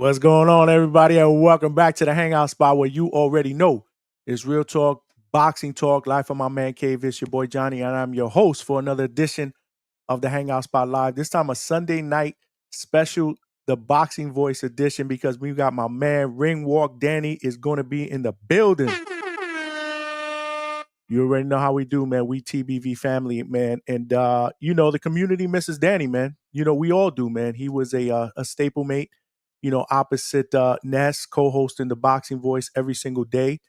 What's going on, everybody? And welcome back to the Hangout spot where you already know it's real talk, boxing talk, live from my man cave. It's your boy Johnny, and I'm your host for another edition of the Hangout Spot Live. This time a Sunday night special, the Boxing Voice edition, because we got my man Ringwalk Danny is going to be in the building. You already know how we do, man. We TBV family, man. And, the community misses Danny, man. We all do, man. He was a staple mate, opposite Ness, co-hosting the Boxing Voice every single day.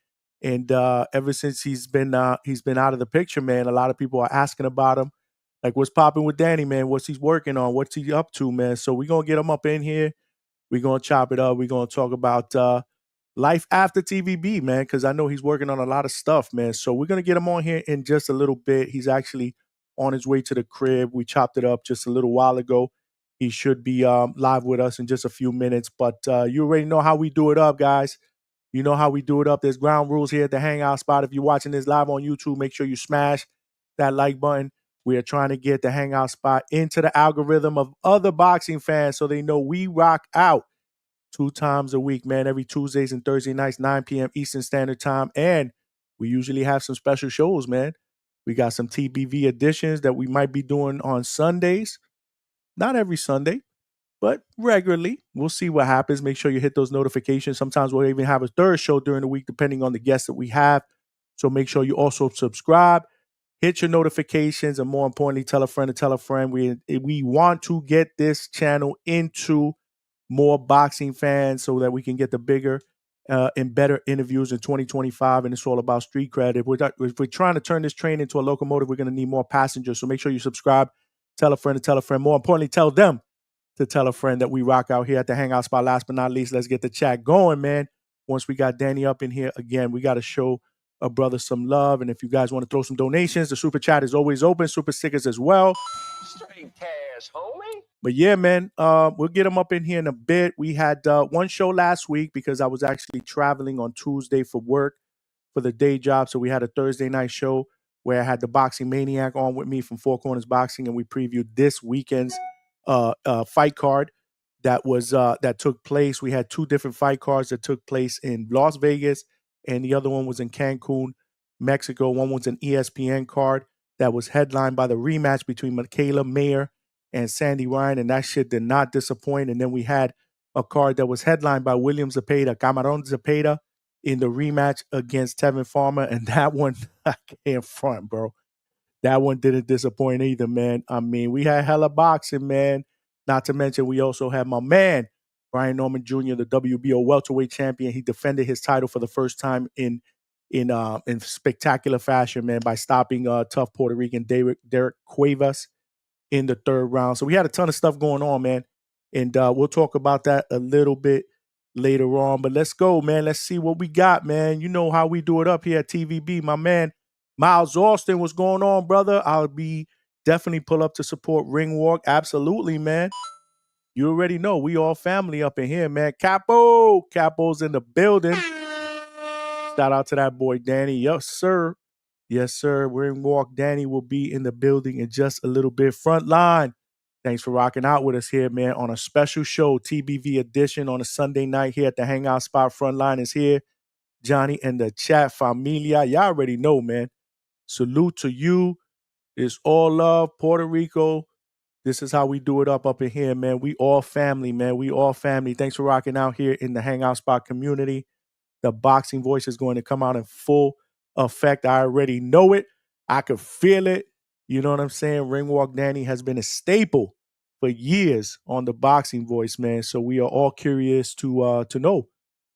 And ever since he's been out of the picture, man, a lot of people are asking about him. Like, what's popping with Danny, man? What's he working on? What's he up to, man? So we're going to get him up in here. We're going to chop it up. We're going to talk about life after TVB, man, because I know he's working on a lot of stuff, man. So we're going to get him on here in just a little bit. He's actually on his way to the crib. We chopped it up just a little while ago. He should be live with us in just a few minutes. But you already know how we do it up, guys. You know how we do it up. There's ground rules here at the Hangout Spot. If you're watching this live on YouTube, make sure you smash that like button. We are trying to get the Hangout Spot into the algorithm of other boxing fans so they know we rock out 2 times a week, man, every Tuesdays and Thursday nights, 9 p.m. Eastern Standard Time. And we usually have some special shows, man. We got some TBV editions that we might be doing on Sundays. Not every Sunday, but regularly. We'll see what happens. Make sure you hit those notifications. Sometimes we'll even have a third show during the week, depending on the guests that we have. So make sure you also subscribe, hit your notifications, and more importantly, tell a friend to tell a friend. We want to get this channel into more boxing fans so that we can get the bigger and better interviews in 2025. And it's all about street cred. If we're trying to turn this train into a locomotive, we're going to need more passengers. So make sure you subscribe, tell a friend to tell a friend. More importantly, tell them to tell a friend that we rock out here at the Hangout Spot. Last but not least, let's get the chat going, man. Once we got Danny up in here, again, we got to show a brother some love. And if you guys want to throw some donations, the super chat is always open. Super stickers as well. Straight cash, homie. But yeah, man, we'll get him up in here in a bit. We had one show last week because I was actually traveling on Tuesday for work for the day job. So we had a Thursday night show where I had the Boxing Maniac on with me from Four Corners Boxing, and we previewed this weekend's fight card that took place. We had 2 different fight cards that took place in Las Vegas, and the other one was in Cancun, Mexico. One was an ESPN card that was headlined by the rematch between Michaela Mayer and Sandy Ryan, and that shit did not disappoint. And then we had a card that was headlined by William Zepeda, Cameron Zepeda, in the rematch against Tevin Farmer, and that one, I can't front, bro. That one didn't disappoint either, man. I mean, we had hella boxing, man. Not to mention, we also had my man, Brian Norman Jr., the WBO welterweight champion. He defended his title for the first time in spectacular fashion, man, by stopping tough Puerto Rican Derek Cuevas in the 3rd round. So we had a ton of stuff going on, man. And we'll talk about that a little bit later on. But let's go, man. Let's see what we got, man. You know how we do it up here at TVB. My man, Miles Austin, what's going on, brother? I'll be definitely pull up to support Ringwalk. Absolutely, man. You already know we all family up in here, man. Capo's in the building. Shout out to that boy, Danny. Yes, sir. Yes, sir. Ringwalk Danny will be in the building in just a little bit. Frontline. Thanks for rocking out with us here, man, on a special show, TBV edition on a Sunday night here at the Hangout Spot. Frontline is here. Johnny and the chat familia. Y'all already know, man. Salute to you. It's all love, Puerto Rico. This is how we do it up in here, man. We all family, man. We all family. Thanks for rocking out here in the Hangout Spot community. The Boxing Voice is going to come out in full effect. I already know it. I could feel it. You know what I'm saying? Ringwalk Danny has been a staple for years on the Boxing Voice, man. So we are all curious to know,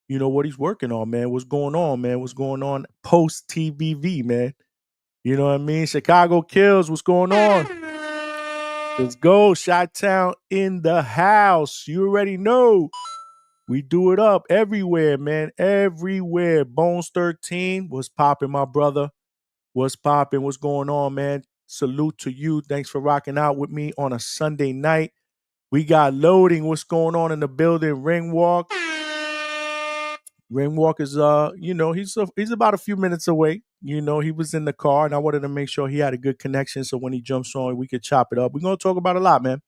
what he's working on, man. What's going on, man? What's going on post TBV, man? You know what I mean? Chicago Kills, what's going on? Let's go. Chi-Town in the house. You already know. We do it up everywhere, man. Everywhere. Bones 13. What's popping, my brother? What's popping? What's going on, man? Salute to you. Thanks for rocking out with me on a Sunday night. We got loading. What's going on in the building? Ringwalk. Ringwalk is he's about a few minutes away. He was in the car, and I wanted to make sure he had a good connection so when he jumps on, we could chop it up. We're gonna talk about a lot, man.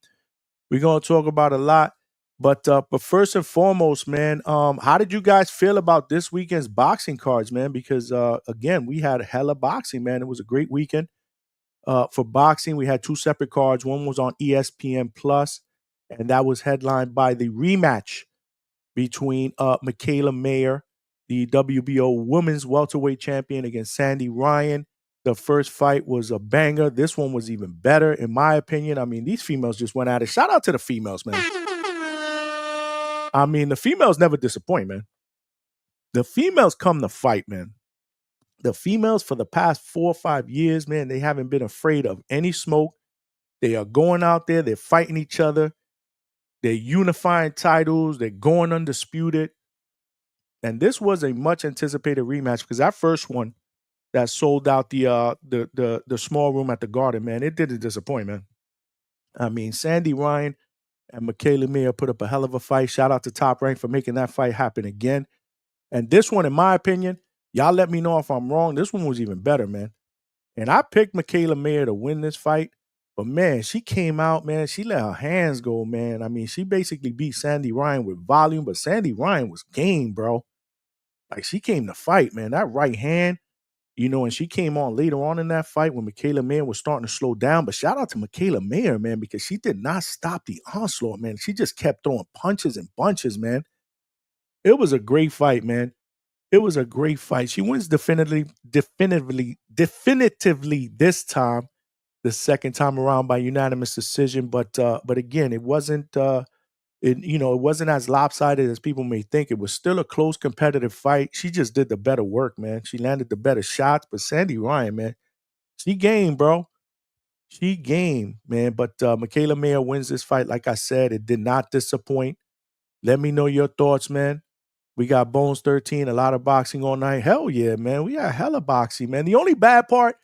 We're gonna talk about a lot. But first and foremost, man, how did you guys feel about this weekend's boxing cards, man? Because again, we had hella boxing, man. It was a great weekend for boxing. We had two separate cards. One was on ESPN Plus, and that was headlined by the rematch between Michaela Mayer, the WBO Women's Welterweight Champion, against Sandy Ryan. The first fight was a banger. This one was even better, in my opinion. I mean, these females just went at it. Shout out to the females, man. I mean, the females never disappoint, man. The females come to fight, man. The females for the past 4 or 5 years, man, they haven't been afraid of any smoke. They are going out there, they're fighting each other, they're unifying titles, they're going undisputed. And this was a much anticipated rematch because that first one that sold out the small room at the Garden, man, it didn't disappoint, man. I mean, Sandy Ryan and Michaela Mayer put up a hell of a fight. Shout out to Top Rank for making that fight happen again. And this one, in my opinion, y'all let me know if I'm wrong. This one was even better, man. And I picked Michaela Mayer to win this fight. But, man, she came out, man. She let her hands go, man. I mean, she basically beat Sandy Ryan with volume. But Sandy Ryan was game, bro. Like, she came to fight, man. That right hand, and she came on later on in that fight when Michaela Mayer was starting to slow down. But shout out to Michaela Mayer, man, because she did not stop the onslaught, man. She just kept throwing punches and bunches, man. It was a great fight, man. It was a great fight. She wins definitively this time, the second time around by unanimous decision. But again, it wasn't it wasn't as lopsided as people may think. It was still a close competitive fight. She just did the better work, man. She landed the better shots. But Sandy Ryan, man, she game, bro. She game, man. But Michaela Mayer wins this fight. Like I said, it did not disappoint. Let me know your thoughts, man. We got Bones 13, a lot of boxing all night. Hell yeah, man. We got hella boxing, man. The only bad part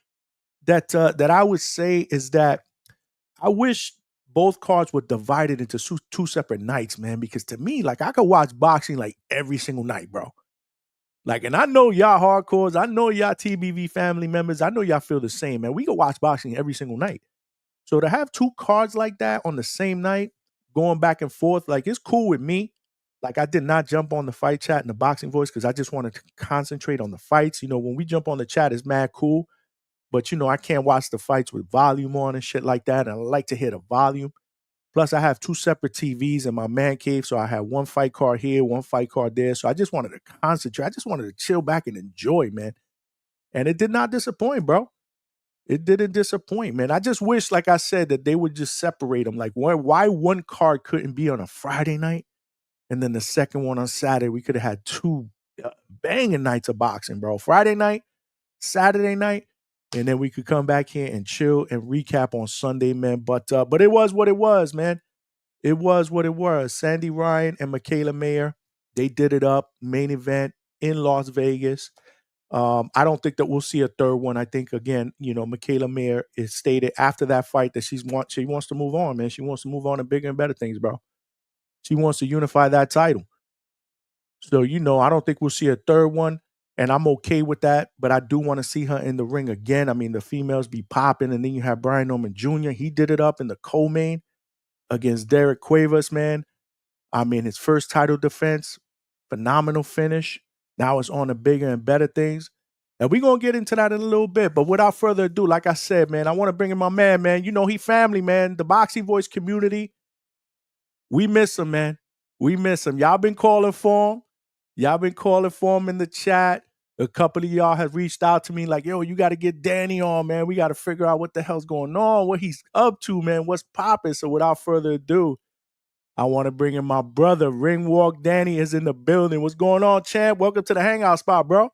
that I would say is that I wish both cards were divided into two separate nights, man, because to me, like, I could watch boxing like every single night, bro. Like, and I know y'all hardcores, I know y'all TBV family members, I know y'all feel the same, man. We could watch boxing every single night. So to have two cards like that on the same night, going back and forth, like, it's cool with me. Like, I did not jump on the fight chat and the boxing voice because I just wanted to concentrate on the fights. When we jump on the chat, it's mad cool. But, I can't watch the fights with volume on and shit like that. And I like to hear the volume. Plus, I have two separate TVs in my man cave. So I had one fight card here, one fight card there. So I just wanted to concentrate. I just wanted to chill back and enjoy, man. And it did not disappoint, bro. It didn't disappoint, man. I just wish, like I said, that they would just separate them. Like, why one card couldn't be on a Friday night? And then the second one on Saturday, we could have had two banging nights of boxing, bro. Friday night, Saturday night, and then we could come back here and chill and recap on Sunday, man. But it was what it was, man. It was what it was. Sandy Ryan and Michaela Mayer, they did it up. Main event in Las Vegas. I don't think that we'll see a third one. I think, again, Michaela Mayer is stated after that fight that she wants to move on, man. She wants to move on to bigger and better things, bro. She wants to unify that title. So, I don't think we'll see a third one, and I'm okay with that, but I do want to see her in the ring again. I mean, the females be popping, and then you have Brian Norman Jr. He did it up in the co-main against Derek Cuevas, man. I mean, his first title defense, phenomenal finish. Now it's on to bigger and better things. And we're going to get into that in a little bit, but without further ado, like I said, man, I want to bring in my man. He family, man. The Boxing Voice community. We miss him, man. We miss him. Y'all been calling for him. Y'all been calling for him in the chat. A couple of y'all have reached out to me like, yo, you got to get Danny on, man. We got to figure out what the hell's going on, what he's up to, man, what's popping. So without further ado, I want to bring in my brother. Ringwalk Danny is in the building. What's going on, champ? Welcome to the Hangout spot, bro.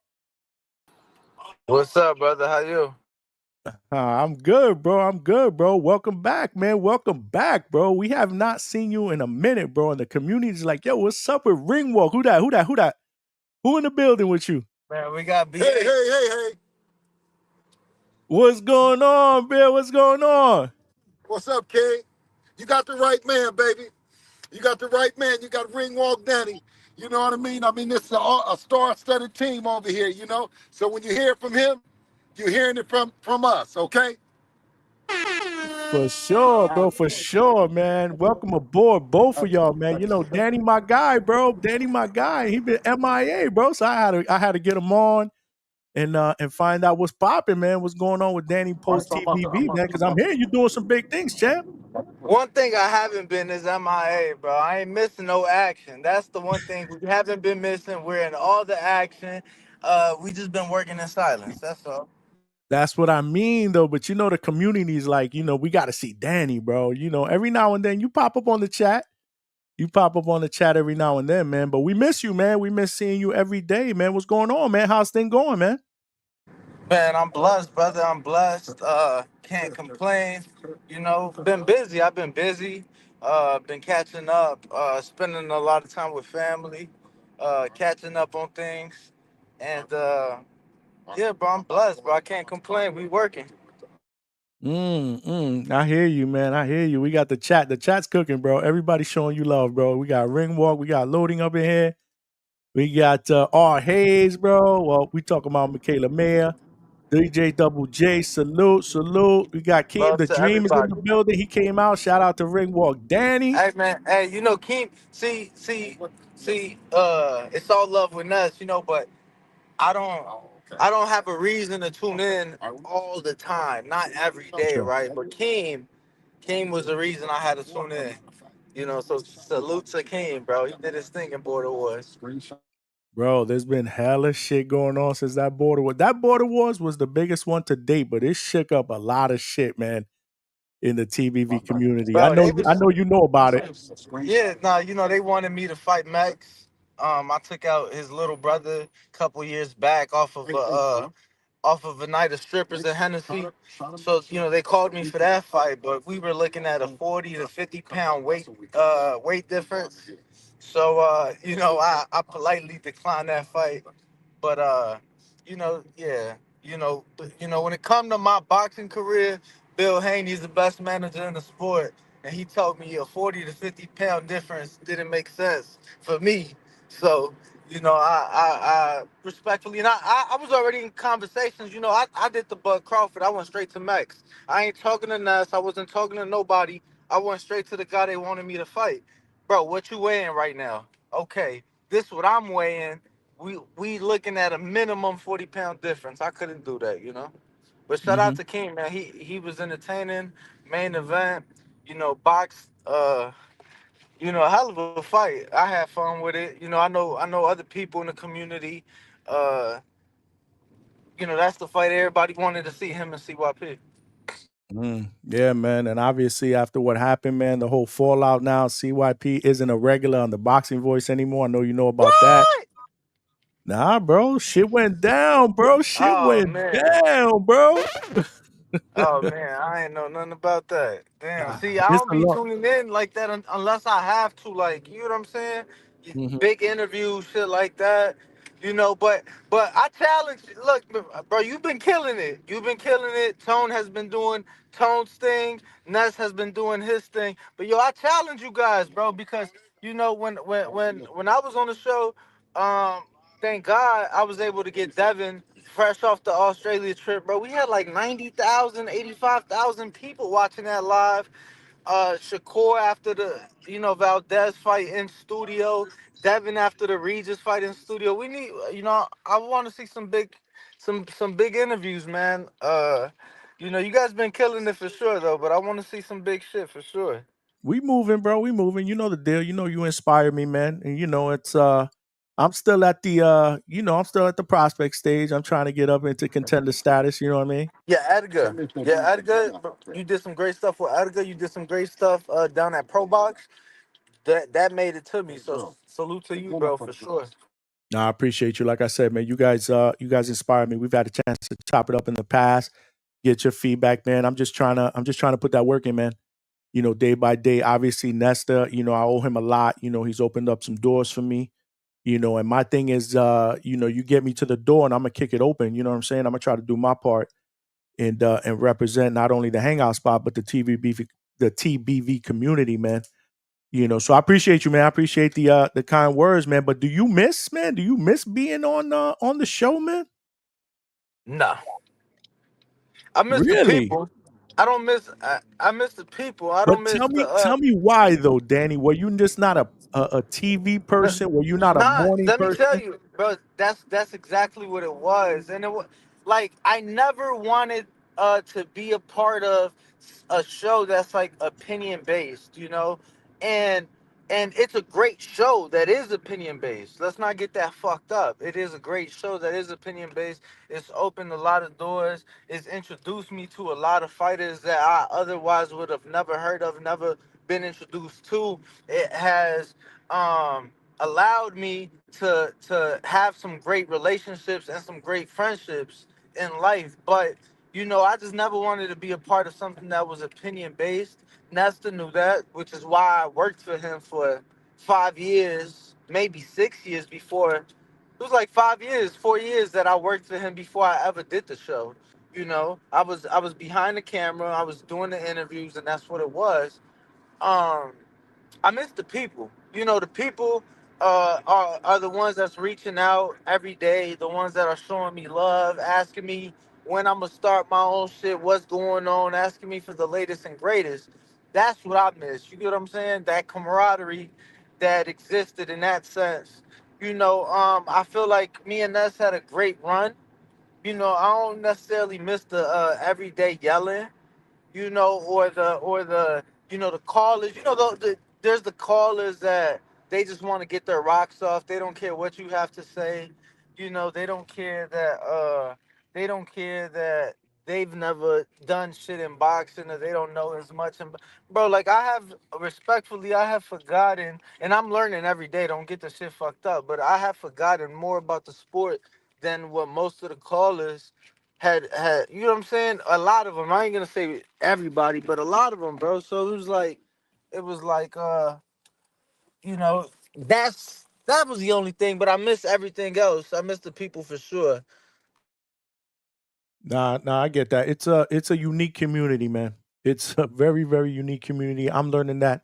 What's up, brother? How you? I'm good, bro. Welcome back, man. Welcome back, bro. We have not seen you in a minute, bro. And the community's like, yo, what's up with Ringwalk? Who that? Who in the building with you? Man, we got BA. Hey. What's going on, Bill? What's going on? What's up, King? You got the right man, baby. You got the right man. You got Ringwalk Danny. You know what I mean? I mean, this is a star-studded team over here, So when you hear it from him, you're hearing it from us, okay? For sure, bro. For sure, man. Welcome aboard, both of y'all, man. You know, Danny, my guy, bro. Danny, my guy. He been MIA, bro. So I had to get him on and find out what's popping, man. What's going on with Danny post TBV, man? Because I'm hearing you doing some big things, champ. One thing I haven't been is MIA, bro. I ain't missing no action. That's the one thing we haven't been missing. We're in all the action. We just been working in silence. That's all. That's what I mean, though. But you know, the community's like, we got to see Danny, bro. You know, every now and then you pop up on the chat. You pop up on the chat every now and then, man. But we miss you, man. We miss seeing you every day, man. What's going on, man? How's things going, man? Man, I'm blessed, brother. I'm blessed. Can't complain. You know, been busy. I've been busy. Been catching up. Spending a lot of time with family. Catching up on things. And yeah, bro, I'm blessed, bro. I can't complain. We working. I hear you, man. I hear you. We got the chat. The chat's cooking, bro. Everybody's showing you love, bro. We got Ringwalk. We got Loading up in here. We got R. Hayes, bro. Well, we talking about Michaela Mayer. DJ Double J, salute, salute. We got Keem, Love the to Dream is in everybody. the building. He came out. Shout out to Ringwalk Danny. Hey man, hey, you know, Keem, see, it's all love with us, you know, but I don't have a reason to tune in all the time, not every day, Sure. right? But Keem was the reason I had to tune in. You know, so salute to Keem, bro. He did his thing in Border Wars. Bro, there's been hella shit going on since that border war. That border wars was the biggest one to date, but it shook up a lot of shit, man, in the TBV community. I Bro, know they I was know you know about it. yeah, nah, you know, they wanted me to fight Max. I took out his little brother a couple years back off of a night of strippers at Hennessy. So, you know, they called me for that fight, but we were looking at a 40 to 50 pound weight difference. So you know, I politely declined that fight. But yeah, when it come to my boxing career, Bill Haney's the best manager in the sport, and he told me a 40 to 50 pound difference didn't make sense for me. So, I respectfully, and I was already in conversations. You know, I did the Bud Crawford. I went straight to Max. I ain't talking to Ness. I wasn't talking to nobody. I went straight to the guy they wanted me to fight. Bro, what you weighing right now? Okay, this what I'm weighing. We looking at a minimum 40 pound difference. I couldn't do that, you know. But shout out Hmm. to King, man. He was entertaining, main event, box. A hell of a fight. I had fun with it. You know, I know other people in the community. Uh, that's the fight everybody wanted to see, him and CYP. Yeah, man. And obviously, after what happened, man, the whole fallout now, CYP isn't a regular on the Boxing Voice anymore. I know you know about that. What? Nah, bro. Shit went down, bro. Shit Oh went man. down, bro. Oh man, I ain't know nothing about that. Damn. See, I It's don't a be lot. tuning in like that unless I have to. Like, you know what I'm saying? Mhm. Big interviews, shit like that. But I challenge. Look, bro, you've been killing it. You've been killing it. Tone has been doing Tone's thing. Ness has been doing his thing. But yo, I challenge you guys, bro, because when I was on the show, thank God I was able to get Devin fresh off the Australia trip, bro. We had like 90,000, 85,000 people watching that live. Shakur after the Valdez fight in studio, Devin after the Regis fight in studio. We need, I want to see some big interviews, man. You guys been killing it for sure though, but I want to see some big shit for sure. We moving, bro. We moving. You know the deal. You know you inspire me, man. And it's I'm still at the I'm still at the prospect stage. I'm trying to get up into contender status, you know what I mean? Yeah, Edgar. Yeah, Edgar. You did some great stuff with Edgar. You did some great stuff down at Pro Box. That made it to me. So salute to you, bro, for sure. No, I appreciate you. Like I said, man, you guys inspire me. We've had a chance to chop it up in the past, get your feedback, man. I'm just trying to put that work in, man. Day by day. Obviously, Nesta, I owe him a lot. He's opened up some doors for me. And my thing is you get me to the door and I'm gonna kick it open. You know what I'm saying? I'm gonna try to do my part and represent not only the hangout spot, but the TBV community, man. So I appreciate you, man. I appreciate the kind words, man. But do you miss, man? Do you miss being on the show, man? Nah, I miss the Really? people. I don't miss. I miss the people. I But don't miss the. tell me why though, Danny? Were you just not a TV person? Were you not a Nah, morning let me tell person? you, bro. That's exactly what it was, and it was like I never wanted to be a part of a show that's like opinion based, and it's a great show that is opinion based. Let's not get that fucked up. It is a great show that is opinion based. It's opened a lot of doors. It's introduced me to a lot of fighters that I otherwise would have never heard of, never been introduced to. It has allowed me to have some great relationships and some great friendships in life. But I just never wanted to be a part of something that was opinion based. Nesta knew that, which is why I worked for him for 5 years, maybe 6 years before. It was like 5 years, 4 years that I worked for him before I ever did the show. I was behind the camera, I was doing the interviews, and that's what it was. Um, I miss the people. The people are the ones that's reaching out every day, the ones that are showing me love, asking me when I'm gonna start my own shit, what's going on, asking me for the latest and greatest. That's what I miss. You get what I'm saying? That camaraderie that existed in that sense. I feel like me and Ness had a great run. I don't necessarily miss the everyday yelling, or the callers. There's the callers that they just want to get their rocks off. They don't care what you have to say. They don't care that they've never done shit in boxing, or they don't know as much. And bro, like I have forgotten, and I'm learning every day. Don't get the shit fucked up, but I have forgotten more about the sport than what most of the callers had you know what I'm saying? A lot of them. I ain't gonna say everybody, but a lot of them, bro. So it was like that was the only thing. But I miss everything else. I miss the people for sure. Nah, I get that. It's a unique community, man. It's a very, very unique community. I'm learning that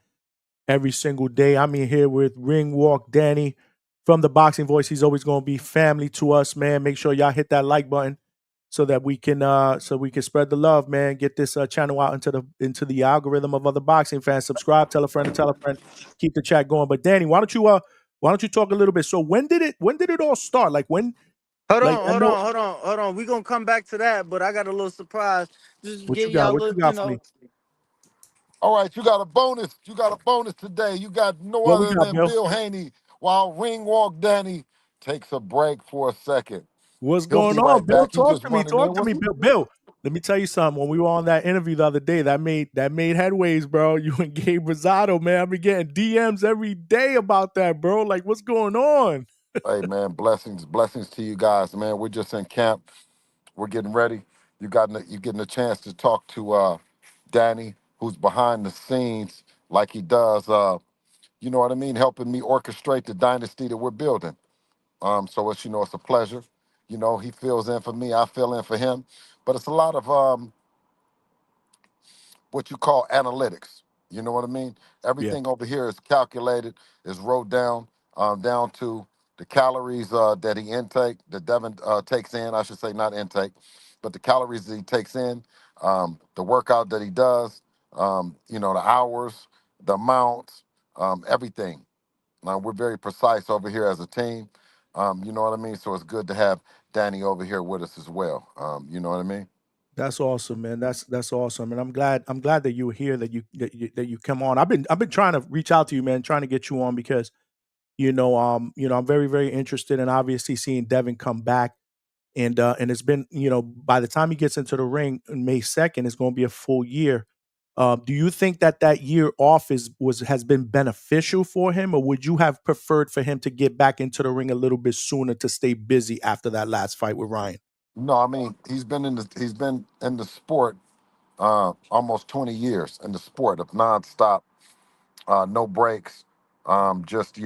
every single day. I'm in here with Ringwalk Danny from the Boxing Voice. He's always gonna be family to us, man. Make sure y'all hit that like button so that we can spread the love, man. Get this channel out into the algorithm of other boxing fans. Subscribe, tell a friend, and tell a friend. Keep the chat going. But Danny, why don't you talk a little bit? So when did it all start? Like when Hold like on, I hold know on, hold on, hold on. We gonna come back to that, but I got a little surprise. Just what give you got. y'all a What you little, got for me? All right, you got a bonus. You got a bonus today. You got no What we other got, than Bill? Bill Haney while Ringwalk Danny takes a break for a second. What's He'll going be on, right Bill? back. He Talk just to me. running in. Talk to What's me, he? Bill. Bill, let me tell you something. When we were on that interview the other day, that made headways, bro. You and Gabe Rosado, man. I've been getting DMs every day about that, bro. Like, what's going on? Hey man, blessings to you guys, man. We're just in camp. We're getting ready. You getting a chance to talk to Danny, who's behind the scenes, like he does. You know what I mean, helping me orchestrate the dynasty that we're building. So it's a pleasure. He fills in for me, I fill in for him. But it's a lot of what you call analytics. You know what I mean? Yeah, Everything over here is calculated, is wrote down to the calories that he intake, that Devin takes in. I should say not intake, but the calories that he takes in, the workout that he does, the hours, the amounts, everything. We're very precise over here as a team. You know what I mean? So it's good to have Danny over here with us as well. You know what I mean? that's awesome, man. That's awesome, and I'm glad that you were here, that you come on. I've been trying to reach out to you, man, trying to get you on because I'm very, very interested in obviously seeing Devin come back. And it's been, by the time he gets into the ring on May 2nd, it's going to be a full year. Do you think that year off has been beneficial for him, or would you have preferred for him to get back into the ring a little bit sooner to stay busy after that last fight with Ryan? No, I mean he's been in the sport almost 20 years in the sport of nonstop, no breaks, just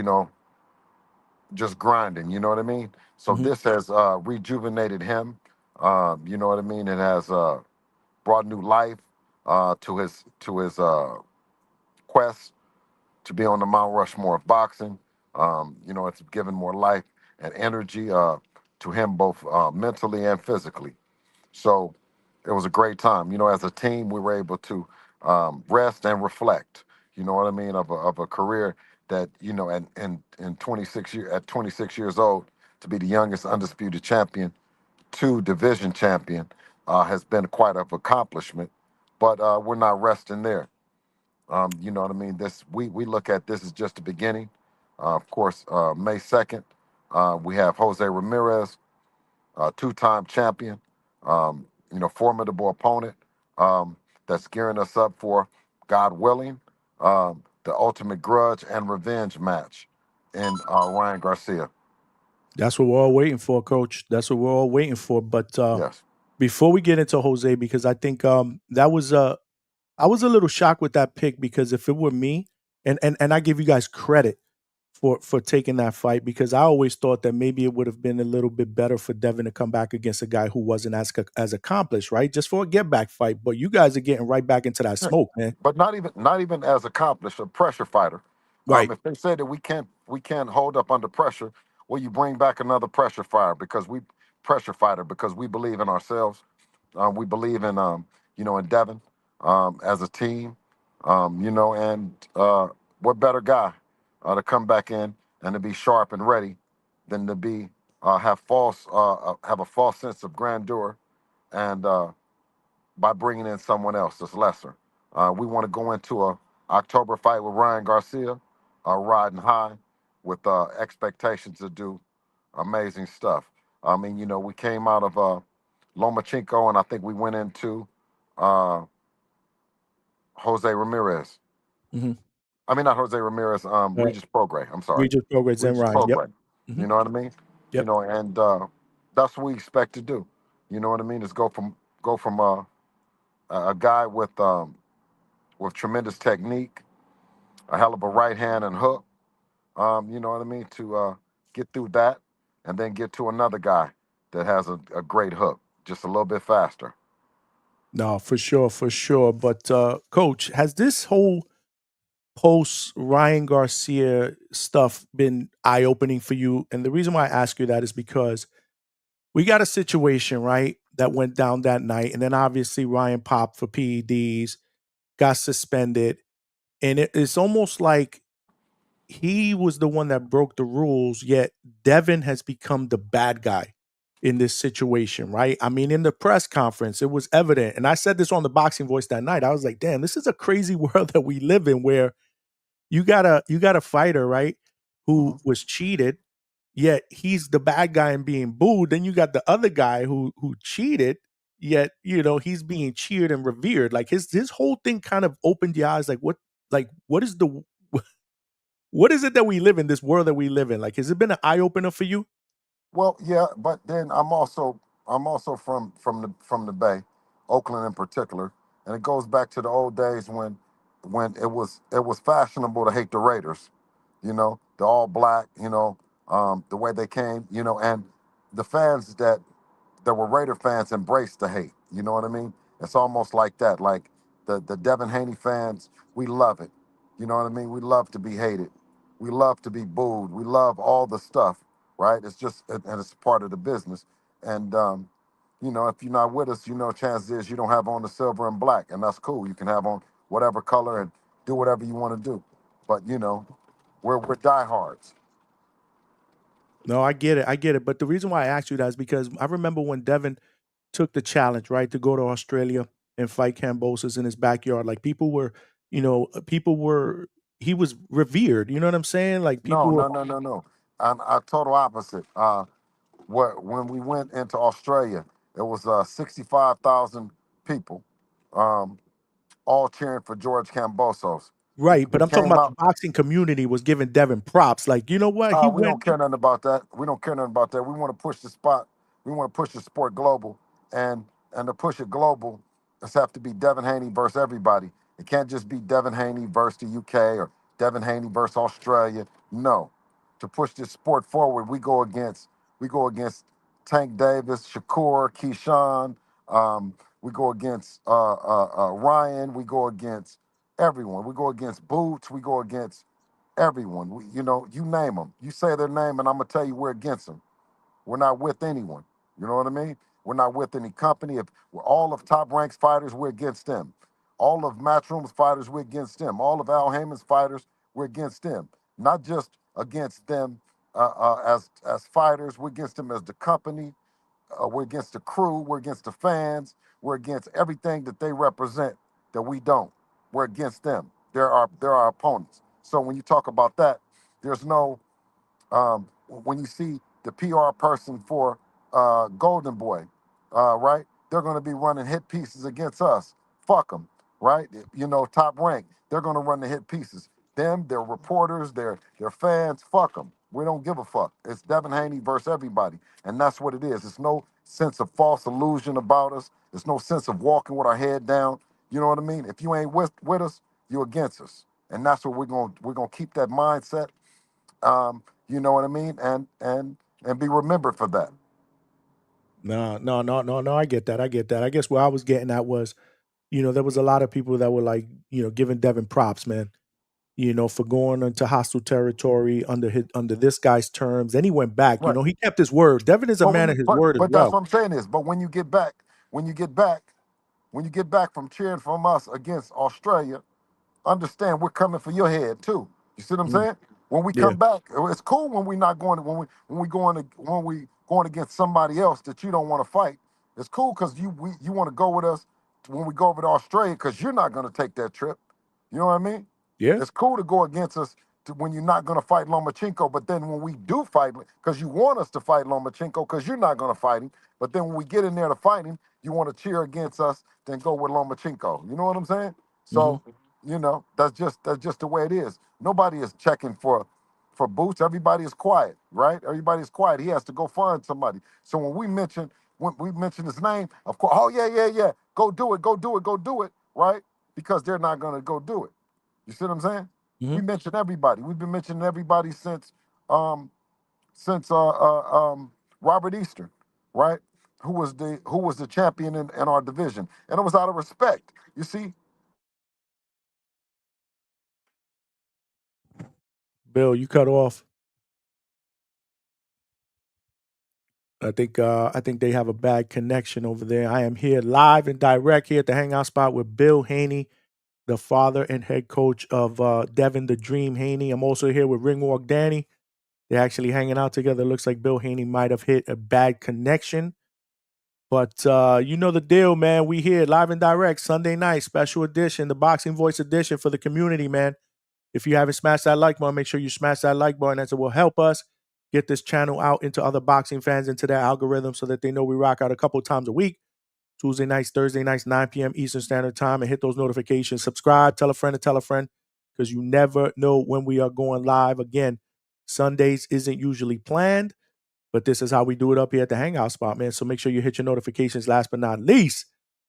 just grinding. You know what I mean? So Hmm. this has rejuvenated him. You know what I mean? It has brought new life to his quest to be on the Mount Rushmore of boxing. It's given more life and energy to him both mentally and physically. So it was a great time. As a team, we were able to rest and reflect. You know what I mean? Of a career that and 26 years old, to be the youngest undisputed champion, two division champion, has been quite an accomplishment. But we're not resting there. You know what I mean? We look at this as just the beginning. Of course, May 2nd, we have Jose Ramirez, two-time champion, formidable opponent, that's gearing us up for, God willing, the ultimate grudge and revenge match in Ryan Garcia. That's what we're all waiting for, Coach. That's what we're all waiting for. But Yes. before we get into Jose, because I think that was I was a little shocked with that pick, because if it were me, and I give you guys credit for taking that fight, because I always thought that maybe it would have been a little bit better for Devin to come back against a guy who wasn't as accomplished, right? Just for a get back fight. But you guys are getting right back into that smoke, man. But not even as accomplished a pressure fighter. Right. If they say that we can't hold up under pressure, well, you bring back another pressure fighter because we believe in ourselves. We believe in Devin, as a team. And what better guy to come back in and to be sharp and ready than to be have a false sense of grandeur and by bringing in someone else that's lesser. We want to go into a October fight with Ryan Garcia, riding high with expectations to do amazing stuff. I mean, we came out of Lomachenko, and I think we went into uh, Jose Ramirez. Mm-hmm. I mean, not Jose Ramirez, Regis Prograis. I'm sorry, Regis Prograis and Regis Ryan. Yep. Prograis. Mm-hmm. You know what I mean? Yep. And that's what we expect to do. You know what I mean? Is go from a guy with tremendous technique, a hell of a right hand and hook. You know what I mean? To get through that, and then get to another guy that has a great hook, just a little bit faster. No, for sure, for sure. But Coach, has this whole post Ryan Garcia stuff been eye opening for you? And the reason why I ask you that is because we got a situation, right, that went down that night. And then obviously Ryan popped for PEDs, got suspended. And it's almost like he was the one that broke the rules, yet Devin has become the bad guy in this situation, right? I mean, in the press conference, it was evident. And I said this on the Boxing Voice that night. I was like, damn, this is a crazy world that we live in, where you got a fighter, right, who Hmm. was cheated, yet he's the bad guy and being booed. Then you got the other guy who cheated, yet he's being cheered and revered. Like his whole thing kind of opened your eyes. What is the what is it that we live in, this world that we live in? Like, has it been an eye opener for you? Well, yeah, but then I'm also from the Bay, Oakland in particular, and it goes back to the old days when it was fashionable to hate the Raiders, the all black, the way they came, and the fans that were Raider fans embraced the hate. You know what I mean? It's almost like that. Like the Devin Haney fans, we love it. You know what I mean? We love to be hated. We love to be booed. We love all the stuff, right? It's just and it's part of the business. And if you're not with us, chances is you don't have on the silver and black, and that's cool. You can have on whatever color and do whatever you want to do. But we're diehards. No, I get it. I get it. But the reason why I asked you that is because I remember when Devin took the challenge, right, to go to Australia and fight Cambosos in his backyard. Like people were, he was revered. You know what I'm saying? Like No, people were no, no, no, no. I'm total opposite. When we went into Australia, it was 65,000 people, um, all cheering for George Cambosos. He, right. he But I'm talking came about the out. boxing community was giving Devin props. Like, you know what? He We went. don't care nothing about that. We don't care nothing about that. We want to push the spot. We want to push the sport global, and to push it global, it's have to be Devin Haney versus everybody. It can't just be Devin Haney versus the UK or Devin Haney versus Australia. No, to push this sport forward, we go against Tank Davis, Shakur, Keyshawn. We go against Ryan. We go against everyone. We go against Boots. We go against everyone. You name them. You say their name, and I'm gonna tell you we're against them. We're not with anyone. You know what I mean? We're not with any company. If we're all of Top Rank's fighters, we're against them. All of Matchroom's fighters, we're against them. All of Al Heyman's fighters, we're against them. Not just against them as fighters, we're against them as the company. We're against the crew. We're against the fans. We're against everything that they represent that we don't. We're against them. They're our opponents. So when you talk about that, there's no when you see the PR person for Golden Boy, right? They're going to be running hit pieces against us. Fuck them, right? You know, Top Rank. They're going to run the hit pieces. Them, their reporters, their fans. Fuck them. We don't give a fuck. It's Devin Haney versus everybody, and that's what it is. It's no sense of false illusion about us. There's no sense of walking with our head down. You know what I mean? If you ain't with us, you're against us, and that's what we're gonna keep that mindset. You know what I mean, and be remembered for that. No. I get that. I guess what I was getting at was, there was a lot of people that were like, giving Devin props, man. For going into hostile territory under this guy's terms. Then he went back. Right. He kept his word. Devin is a man of his word as But that's well. what I'm saying is, but when you get back from cheering from us against Australia, understand we're coming for your head too. You see what I'm Mm, saying? When we yeah. come back, it's cool when we not going when we going against somebody else that you don't want to fight. It's cool because you want to go with us when we go over to Australia because you're not going to take that trip. You know what I mean? Yeah. It's cool to go against us when you're not going to fight Lomachenko, but then when we do fight, because you want us to fight Lomachenko because you're not going to fight him, but then when we get in there to fight him, you want to cheer against us, then go with Lomachenko. You know what I'm saying? Hmm. So that's just the way it is. Nobody is checking for boots. Everybody is quiet, right? Everybody's quiet. He has to go find somebody. So when we mention his name, of course, oh yeah, go do it, right? Because they're not gonna go do it. You see what I'm saying? Hmm. We mention everybody. We've been mentioning everybody since Robert Eastern, right? Who was the champion in our division, and it was out of respect. You see, Bill, you cut off. I think they have a bad connection over there. I am here live and direct here at the Hangout spot with Bill Haney, the father and head coach of Devin the Dream Haney. I'm also here with Ringwalk Danny. They're actually hanging out together. Looks like Bill Haney might have hit a bad connection. But you know the deal, man. We here live and direct Sunday night, special edition, the Boxing Voice edition for the community, man. If you haven't smashed that like button, make sure you smash that like button as it will help us get this channel out into other boxing fans, into their algorithm so that they know we rock out a couple times a week. Tuesday nights, Thursday nights, 9 p.m. Eastern Standard Time, and hit those notifications. Subscribe, tell a friend to tell a friend, because you never know when we are going live. Again, Sundays isn't usually planned, but this is how we do it up here at the Hangout spot, man. So make sure you hit your notifications. Last but not least,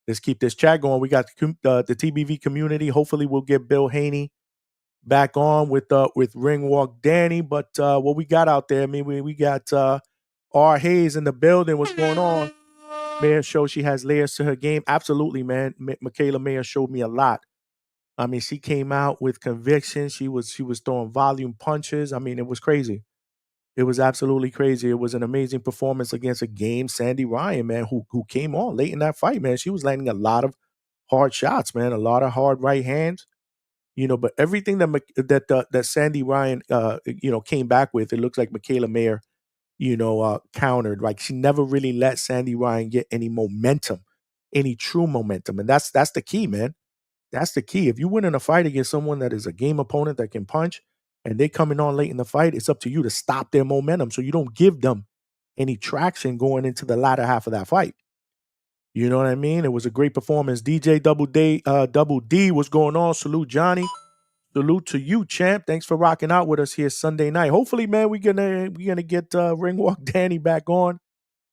let's keep this chat going. We got the TBV community. Hopefully, we'll get Bill Haney back on with Ringwalk Danny. But what we got out there, I mean, we got R. Hayes in the building. What's going on? Mayor shows she has layers to her game. Absolutely, man. Michaela Mayer showed me a lot. I mean, she came out with conviction. She was throwing volume punches. I mean, it was crazy. It was absolutely crazy. It was an amazing performance against a game Sandy Ryan, man, who came on late in that fight, man. She was landing a lot of hard shots, man, a lot of hard right hands. But everything that Sandy Ryan came back with, it looks like Michaela Mayer countered. Like, she never really let Sandy Ryan get any momentum, any true momentum. And that's the key, man. That's the key. If you win in a fight against someone that is a game opponent that can punch and they coming on late in the fight, it's up to you to stop their momentum so you don't give them any traction going into the latter half of that fight. You know what I mean? It was a great performance. DJ Double D was going on. Salute Johnny. Salute to you, champ. Thanks for rocking out with us here Sunday night. Hopefully, man, we're gonna get Ringwalk Danny back on,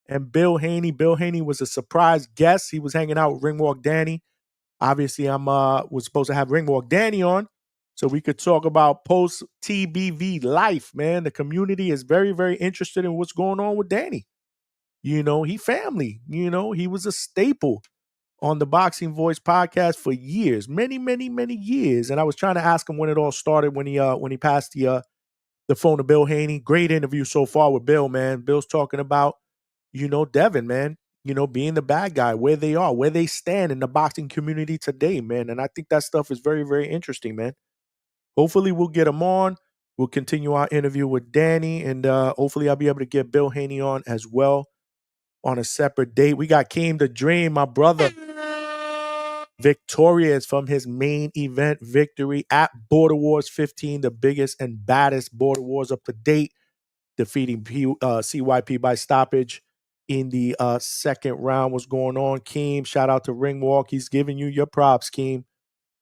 and Bill Haney. Bill Haney was a surprise guest. He was hanging out with Ringwalk Danny. Obviously, I'm was supposed to have Ringwalk Danny on so we could talk about post TBV life, man. The community is very, very interested in what's going on with Danny. He family. He was a staple on the Boxing Voice podcast for years, many, many, many years. And I was trying to ask him when it all started, when he passed the phone to Bill Haney. Great interview so far with Bill, man. Bill's talking about, Devin, man. being the bad guy, where they are, where they stand in the boxing community today, man. And I think that stuff is very, very interesting, man. Hopefully we'll get him on. We'll continue our interview with Danny, and hopefully I'll be able to get Bill Haney on as well on a separate date. We got Keem the Dream, my brother, victorious from his main event victory at Border Wars 15, the biggest and baddest Border Wars up to date, defeating CYP by stoppage in the second round. What's going on, Keem? Shout out to Ringwalk. He's giving you your props, Keem.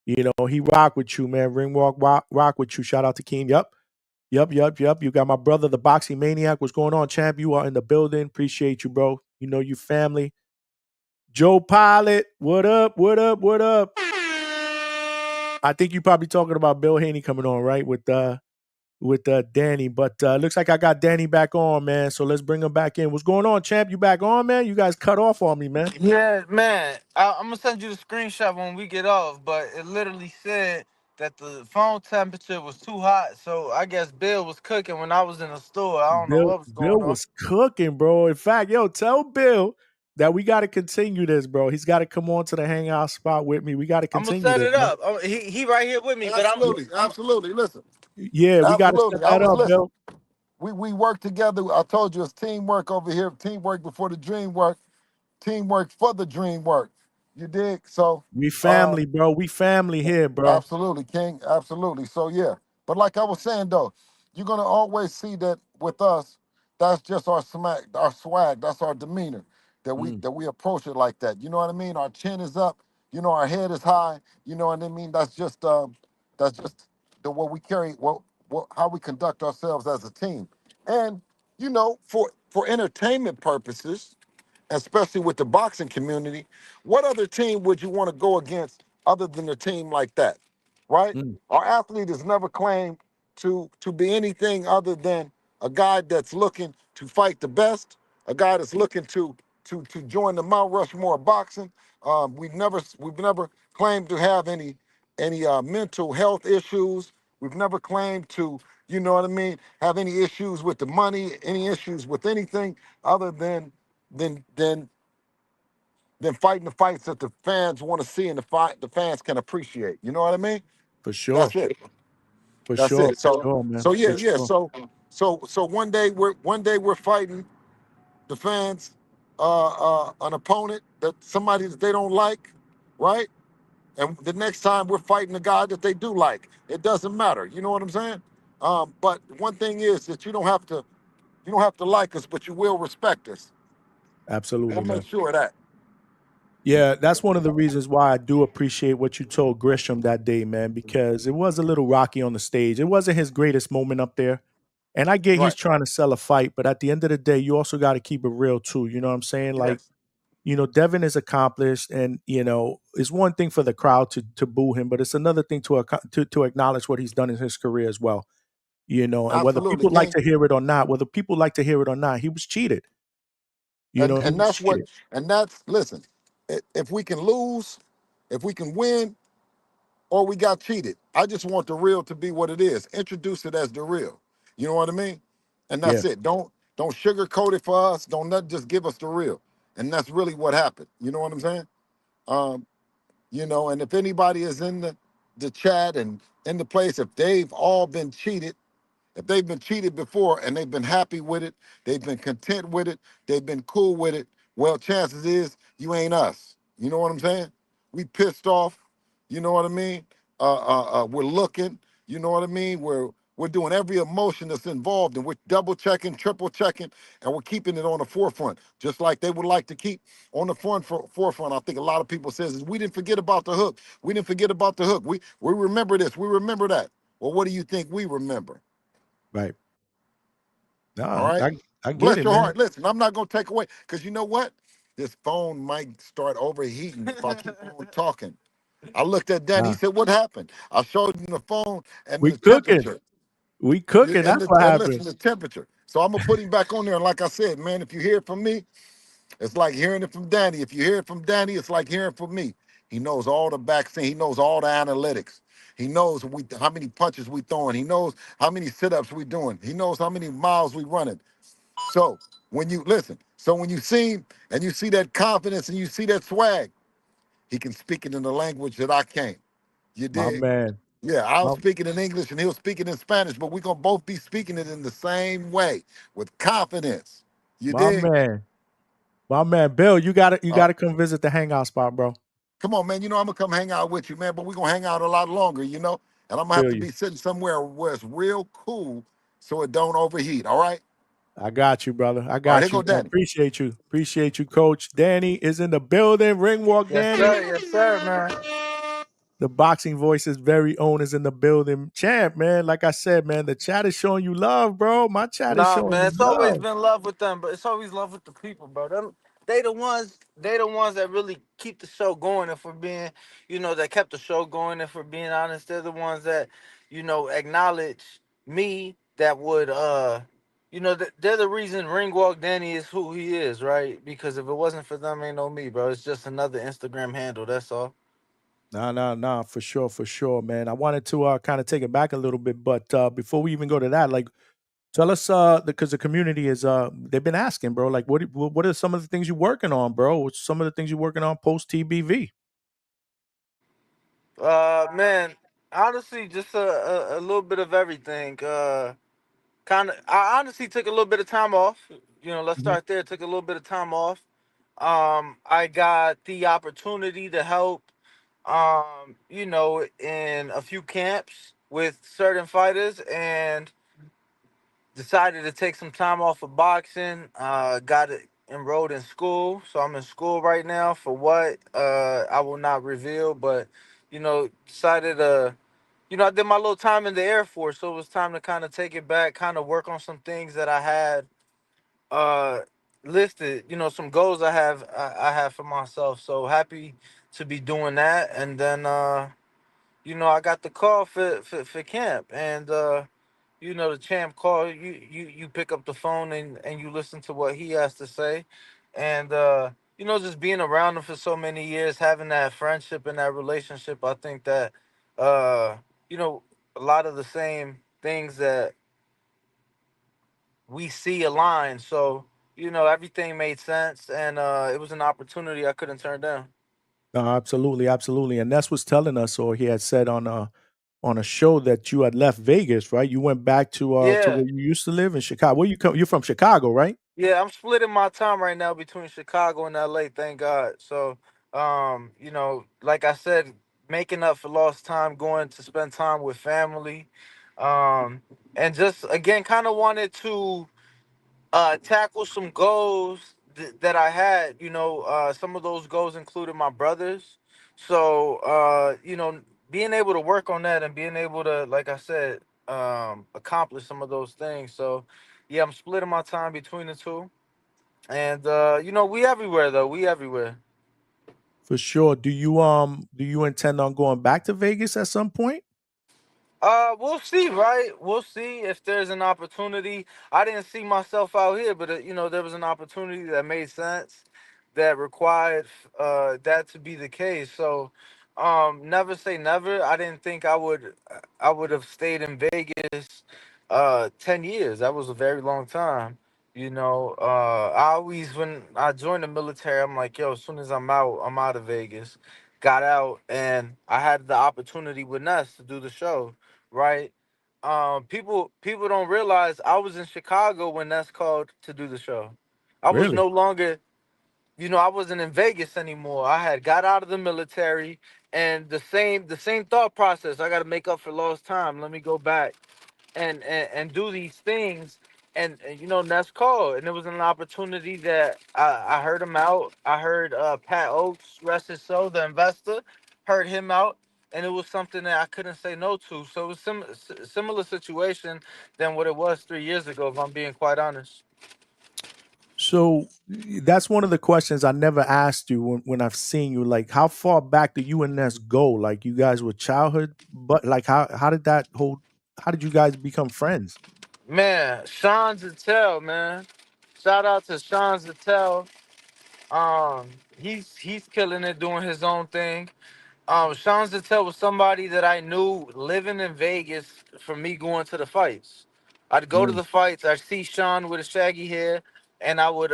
He rock with you, man. Ringwalk rock with you. Shout out to Keem. Yep. You got my brother, the Boxing Maniac. What's going on, champ? You are in the building. Appreciate you, bro. You family. Joe Pilot, what up? I think you're probably talking about Bill Haney coming on, right? With Danny. But looks like I got Danny back on, man. So let's bring him back in. What's going on, champ? You back on, man? You guys cut off on me, man. Yeah, man. I'm gonna send you the screenshot when we get off, but it literally said that the phone temperature was too hot, so I guess Bill was cooking when I was in the store. I don't know Bill what was Bill going on. was cooking, bro. In fact, tell Bill that we got to continue this, bro. He's got to come on to the hangout spot with me. We got to I'm gonna continue set this, it man. up. He right here with me, but Absolutely. Listen, Yeah, we got to set absolutely. that up, Listen. Bill. We work together. I told you it's teamwork over here. Teamwork before the dream work. Teamwork for the dream work. You dig? So, We family, bro. We family here, bro. absolutely, King. Absolutely. So yeah. But like I was saying though, you're gonna always see that with us. That's just our smack, our swag. That's our demeanor. Mm, That we approach it like that. You know what I mean? Our chin is up. Our head is high. You know what I mean? That's just the what we carry. What how we conduct ourselves as a team. And for entertainment purposes, especially with the boxing community, what other team would you want to go against other than a team like that, right? mm, Our athlete has never claimed to be anything other than a guy that's looking to fight the best, a guy that's looking to join the Mount Rushmore of boxing. We've never claimed to have any mental health issues. We've never claimed to, you know what I mean, have any issues with the money, any issues with anything other than than than fighting the fights that the fans want to see and the fans can appreciate. You know what I mean? for sure. That's it. For That's sure. it. For So sure, man. so yeah, For yeah. sure. So one day we're fighting the fans an opponent that somebody that they don't like, right? And the next time we're fighting a guy that they do like. It doesn't matter. You know what I'm saying? But one thing is that you don't have to like us, but you will respect us. We'll Absolutely, man. make sure of that. Yeah, that's one of the reasons why I do appreciate what you told Grisham that day, man, because it was a little rocky on the stage. It wasn't his greatest moment up there. And I get he's Right. trying to sell a fight, but at the end of the day, you also got to keep it real too. You know what I'm saying? Like, Yes. Devin is accomplished, and it's one thing for the crowd to boo him, but it's another thing to acknowledge what he's done in his career as well. And whether Absolutely, people like King. to hear it or not, he was cheated. And He and was that's what cheated. and that's listen. If we can lose, if we can win, or we got cheated, I just want the real to be what it is. Introduce it as the real. You know what I mean? And Yeah, that's it. Don't sugarcoat it for us. Don't not just give us the real. And that's really what happened. You know what I'm saying? Um, and if anybody is in the chat and in the place, if they've all been cheated, if they've been cheated before and they've been happy with it, they've been content with it, they've been cool with it, well, chances is you ain't us. You know what I'm saying? We pissed off. You know what I mean? We're looking. You know what I mean? We're doing every emotion that's involved, and we're double checking, triple checking, and we're keeping it on the forefront, just like they would like to keep on the forefront. I think a lot of people says is we didn't forget about the hook. We didn't forget about the hook. We remember this. We remember that. Well, what do you think we remember? right. All Nah, right. I get Bless it, your man. heart. Listen, I'm not gonna take away because you know what? This phone might start overheating if I keep on talking. I looked at Dan. He Nah, said, "What happened?" I showed him the phone and we the cooking. temperature. We cooking. That's what And happened. listen, the temperature. So I'm gonna put him back on there. And like I said, man, if you hear it from me, it's like hearing it from Danny. If you hear it from Danny, it's like hearing from me. He knows all the vaccine. He knows all the analytics. He knows how many punches we throwing. He knows how many sit-ups we doing. He knows how many miles we running. So when you listen, So when you see him and you see that confidence and you see that swag, he can speak it in the language that I can't. You My dig? man. Yeah, I'll My, speak it in English and he'll speak it in Spanish, but we're gonna both be speaking it in the same way with confidence. You my dig? man. My man. Bill, you Uh, gotta come visit the hangout spot, bro. Come on, man. You know I'm gonna come hang out with you, man. But we're gonna hang out a lot longer, And I'm gonna have Feel to you. be sitting somewhere where it's real cool, so it don't overheat. All right. I got you, brother. I All right. Here got go you, man. Danny. Appreciate you. Appreciate you, coach. Danny is in the building. Ringwalk Yes, Danny. sir. Yes, sir, man. The boxing voice's very own is in the building. Champ, man. Like I said, man, the chat is showing you love, bro. My chat is Nah, showing man, you it's always love. been love with them, but it's always love with the people, bro. They the ones that really keep the show going. If we're being, that kept the show going. If we're being honest, they're the ones that, acknowledge me. That would, they're the reason Ringwalk Danny is who he is, right? Because if it wasn't for them, ain't no me, bro. It's just another Instagram handle. That's all. Nah, for sure, man. I wanted to kind of take it back a little bit, but before we even go to that, like, tell us, because the community is, they've been asking, bro, like, what are some of the things you're working on, bro? What's some of the things you're working on post TBV? Man, honestly, just a little bit of everything. I honestly took a little bit of time off. Let's Mhm. start there. Took a little bit of time off. I got the opportunity to help, in a few camps with certain fighters, and decided to take some time off of boxing. Got it enrolled in school, so I'm in school right now. For what? I will not reveal, but decided to. I did my little time in the Air Force, so it was time to kind of take it back, kind of work on some things that I had uh listed, some goals I have for myself. So happy to be doing that. And then I got the call for camp, and the champ call, you pick up the phone, and you listen to what he has to say. And just being around him for so many years, having that friendship and that relationship, I think that uh you know a lot of the same things that we see align. So, everything made sense, and it was an opportunity I couldn't turn down. No, absolutely, absolutely. And Ness was telling us, or he had said on a show that you had left Vegas, right? You went back to Yeah. where you used to live in Chicago. Where you come? You're from Chicago, right? Yeah, I'm splitting my time right now between Chicago and LA, thank God. So, like I said, making up for lost time, going to spend time with family. Um, and just again kind of wanted to tackle some goals that I had. Some of those goals included my brothers. So, being able to work on that and being able to, like I said, accomplish some of those things. So, yeah, I'm splitting my time between the two. And we everywhere though. We everywhere. For sure. Do you intend on going back to Vegas at some point? We'll see, right? We'll see if there's an opportunity. I didn't see myself out here, but there was an opportunity that made sense, that required that to be the case. So, never say never. I didn't think I would have stayed in Vegas 10 years. That was a very long time. I always, when I joined the military, I'm like, yo, as soon as I'm out of Vegas. Got out, and I had the opportunity with Ness to do the show, right? People don't realize I was in Chicago when that's called to do the show. I was Really? no longer, I wasn't in Vegas anymore. I had got out of the military, and the same thought process. I got to make up for lost time. Let me go back and do these things. And that's called, and it was an opportunity that I heard him out. I heard Pat Oakes, rest his soul, the investor, heard him out, and it was something that I couldn't say no to. So it was similar situation than what it was 3 years ago, if I'm being quite honest. So that's one of the questions I never asked you when I've seen you. Like, how far back do you and Ness go? Like, you guys were childhood, but like, how did you guys become friends? Man, Sean Zattel, man, shout out to Sean Zattel. He's killing it, doing his own thing. Sean Zattel was somebody that I knew living in Vegas from me going to the fights. I'd go to Mm, the fights, I'd see Sean with his shaggy hair, and I would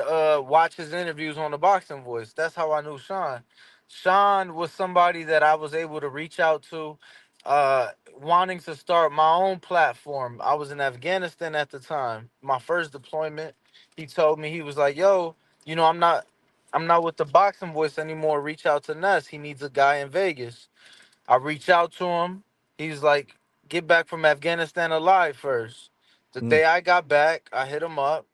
watch his interviews on the Boxing Voice. That's how I knew Sean. Sean was somebody that I was able to reach out to, wanting to start my own platform. I was in Afghanistan at the time, my first deployment. He told me, he was like, "Yo, I'm not with the Boxing Voice anymore. Reach out to Ness. He needs a guy in Vegas." I reach out to him. He's like, "Get back from Afghanistan alive first." The Mm. day I got back, I hit him up.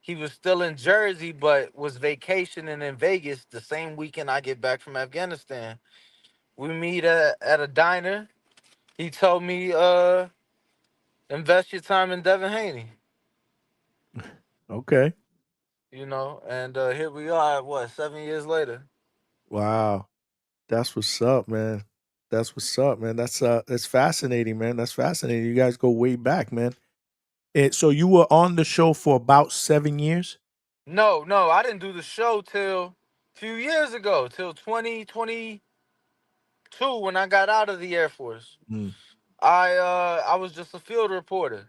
He was still in Jersey, but was vacationing in Vegas the same weekend I get back from Afghanistan. We meet at a diner. He told me, invest your time in Devin Haney, Okay. and here we are, what, 7 years later. Wow. That's what's up, man. That's what's up, man. That's fascinating, man. That's fascinating. You guys go way back, man. So you were on the show for about 7 years? No, no, I didn't do the show till a few years ago, till 2022 when I got out of the Air Force. Mm. I was just a field reporter,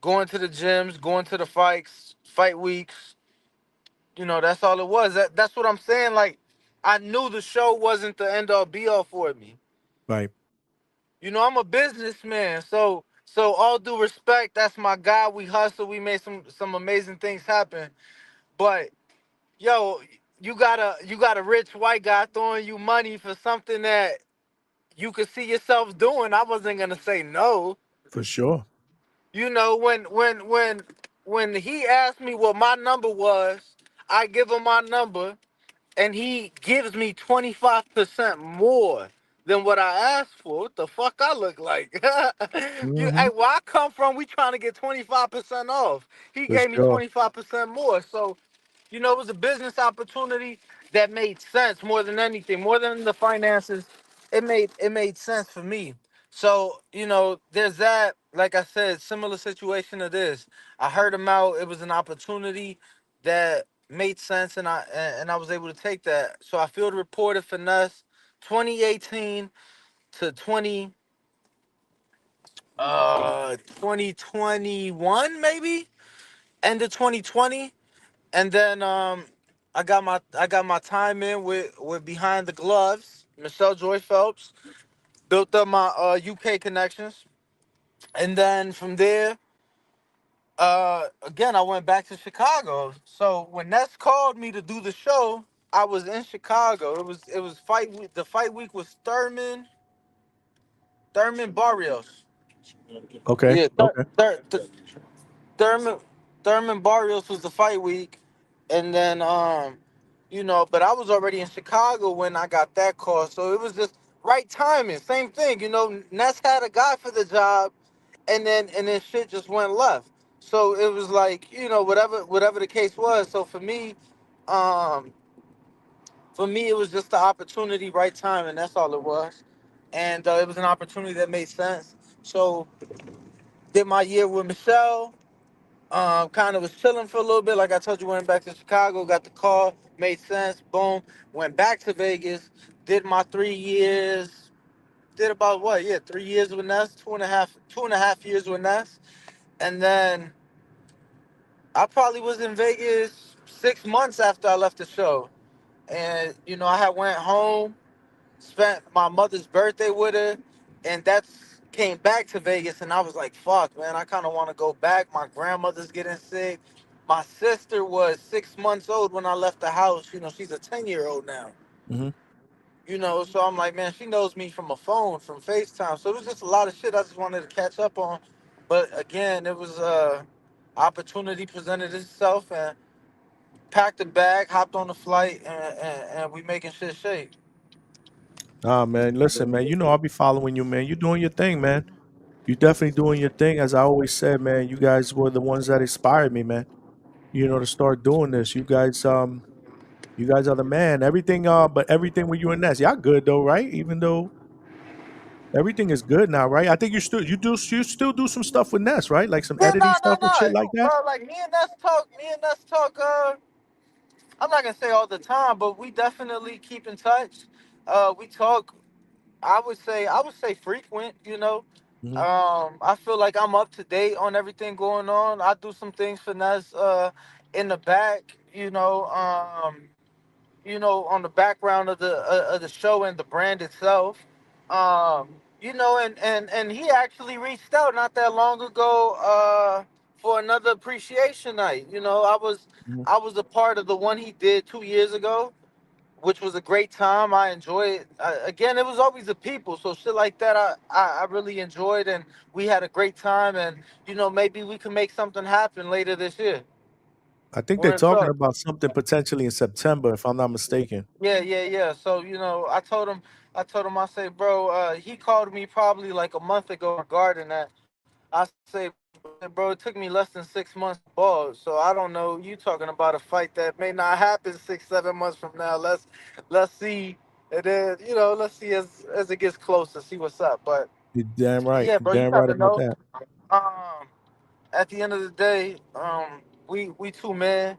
going to the gyms, going to the fights, fight weeks. That's all it was. That's what I'm saying. Like, I knew the show wasn't the end all be all for me. Right. I'm a businessman, so all due respect, that's my guy. We hustle, we made some amazing things happen. But yo, you got a rich white guy throwing you money for something that you could see yourself doing. I wasn't gonna say no. For sure. When he asked me what my number was, I give him my number, and he gives me 25% more than what I asked for. What the fuck I look like? Hmm. Hey, where I come from, we trying to get 25% off. He For gave me sure. 25% more. So, it was a business opportunity that made sense more than anything, more than the finances. It made sense for me. So, there's that. Like I said, similar situation to this. I heard him out. It was an opportunity that made sense, and I was able to take that. So I field reported finesse 2018 to 2021, maybe end of 2020. And then I got my time in with Behind the Gloves, Michelle Joy Phelps, built up my UK connections. And then from there, again, I went back to Chicago. So when Ness called me to do the show, I was in Chicago. It was fight week. The fight week was Thurman Barrios. Okay. Yeah, Okay. Thurman Thurman Barrios was the fight week, and then but I was already in Chicago when I got that call, so it was just right timing. Same thing, Ness had a guy for the job, and then shit just went left. So it was like, whatever the case was. So um, for me, it was just the opportunity, right time, and that's all it was. And it was an opportunity that made sense. So did my year with Michelle. Kind of was chilling for a little bit. Like I told you, went back to Chicago, got the call, made sense. Boom, went back to Vegas, did my 3 years. Did about what? Yeah, 3 years with Ness, 2.5 years with Ness, and then I probably was in Vegas 6 months after I left the show, and I had went home, spent my mother's birthday with her, and that's came back to Vegas, and I was like, fuck, man, I kind of want to go back. My grandmother's getting sick. My sister was 6 months old when I left the house. She's a 10-year-old now. Hmm. So I'm like, man, she knows me from a phone, from FaceTime. So it was just a lot of shit I just wanted to catch up on. But again, it was opportunity presented itself, and packed a bag, hopped on the flight, and we making shit shake. Ah, man. Listen, man. I'll be following you, man. You're doing your thing, man. You're definitely doing your thing. As I always said, man, you guys were the ones that inspired me, man. To start doing this. You guys are the man. Everything, but everything with you and Ness, y'all good though, right? Even though everything is good now, right? I think you still do some stuff with Ness, right? Like some Yeah, editing no, no, stuff and shit like no, that. bro. Like me and Ness talk. I'm not gonna say all the time, but we definitely keep in touch. We talk. I would say frequent. I feel like I'm up to date on everything going on. I do some things finesse in the back, on the background of the show and the brand itself. And he actually reached out not that long ago for another appreciation night. Mhm. I was a part of the one he did 2 years ago, which was a great time. I enjoyed it. Again, it was always the people, so shit like that I really enjoyed, and we had a great time. And maybe we can make something happen later this year. I think they're We're in talking talk. about something potentially in September, if I'm not mistaken. Yeah, yeah, yeah. So I say, bro. He called me probably like a month ago regarding that. I say, bro, it took me less than 6 months to ball. So I don't know. You talking about a fight that may not happen 6, 7 months from now. Let's see, and then let's see as it gets closer, see what's up. But You're damn right. yeah, You're bro, you damn right never about know. that. Um, at the end of the day, we two men,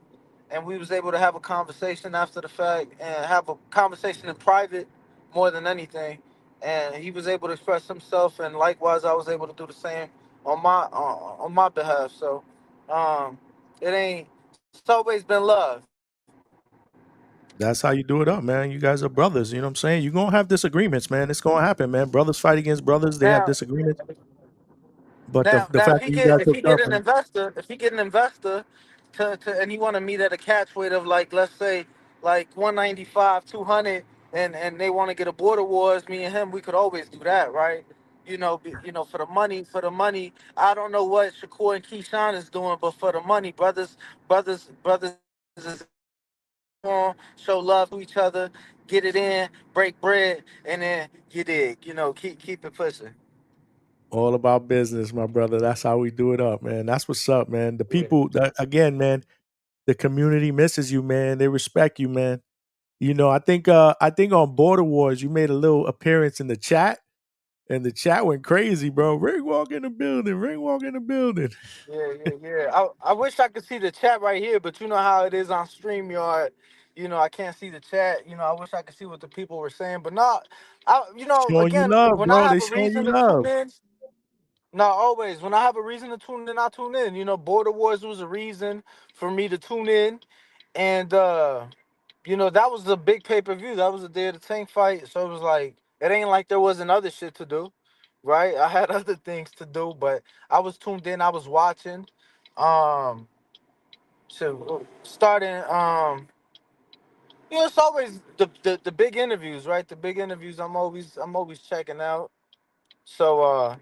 and we was able to have a conversation after the fact, and have a conversation in private more than anything. And he was able to express himself, and likewise, I was able to do the same on my behalf. So, um, it ain't. It's always been love. That's how you do it up, man. You guys are brothers. You know what I'm saying? You're gonna have disagreements, man. It's gonna happen, man. Brothers fight against brothers. They have Now, disagreements. But the Now, the now, fact that you guys hooked up and if he get an investor, and he want to meet at a catch weight of like, let's say, like 195, 200, and they want to get a border wars, me and him, we could always do that, right? For the money. I don't know what Shakur and Keyshawn is doing, but for the money, brothers is on, show love to each other, get it in, break bread, and then you dig, keep it pushing. all about business, my brother. That's how we do it up, man. That's what's up, man. The people that again, man, the community misses you, man. They respect you, man. I think on Border Wars, you made a little appearance in the chat, and the chat went crazy, bro. Ringwalk in the building, Ringwalk in the building. Yeah, yeah, yeah. I wish I could see the chat right here, but you know how it is on StreamYard. I can't see the chat. I wish I could see what the people were saying, but not. Showing you Again, love, when I bro. They have a showing you reason to tune love. in, not always. When I have a reason to tune in, I tune in. Border Wars was a reason for me to tune in, and that was a big pay-per-view. That was the day of the tank fight, so it was like it ain't like there wasn't other shit to do, right? I had other things to do, but I was tuned in. I was watching. Um, so starting, it's always the big interviews, right? The big interviews. I'm always checking out. So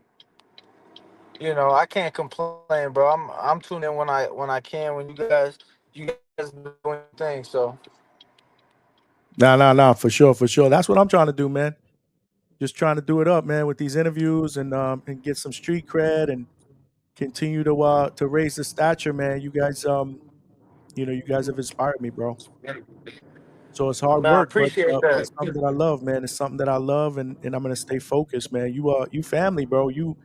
I can't complain, bro. I'm tuning in when I can. When you guys doing things. So Nah, for sure, for sure. That's what I'm trying to do, man. Just trying to do it up, man, with these interviews and get some street cred and continue to raise the stature, man. You guys have inspired me, bro. So it's hard man, I work, but appreciate it's that. something that I love, man. It's something that I love, and I'm gonna stay focused, man. You family, bro. You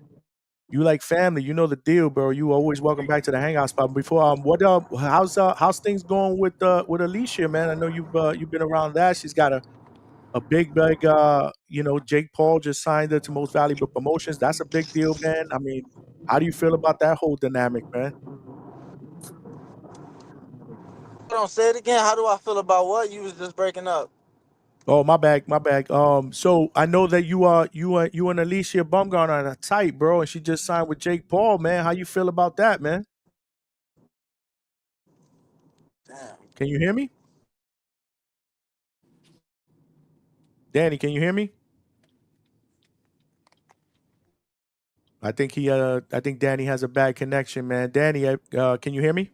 like family. You know the deal, bro. You always welcome back to the hangout spot. Before how's things going with Alicia, man? I know you've been around that. She's got a big Jake Paul just signed her to Most Valuable Promotions. That's a big deal, man. I mean, how do you feel about that whole dynamic, man? Hold on, say it again. How do I feel about what you was just breaking up? Oh, my bad, my bad. So I know that you and Alicia Bumgarner are tight, bro, and she just signed with Jake Paul, man. How you feel about that, man? Damn. Can you hear me? Danny, can you hear me? I think Danny has a bad connection, man. Danny, can you hear me?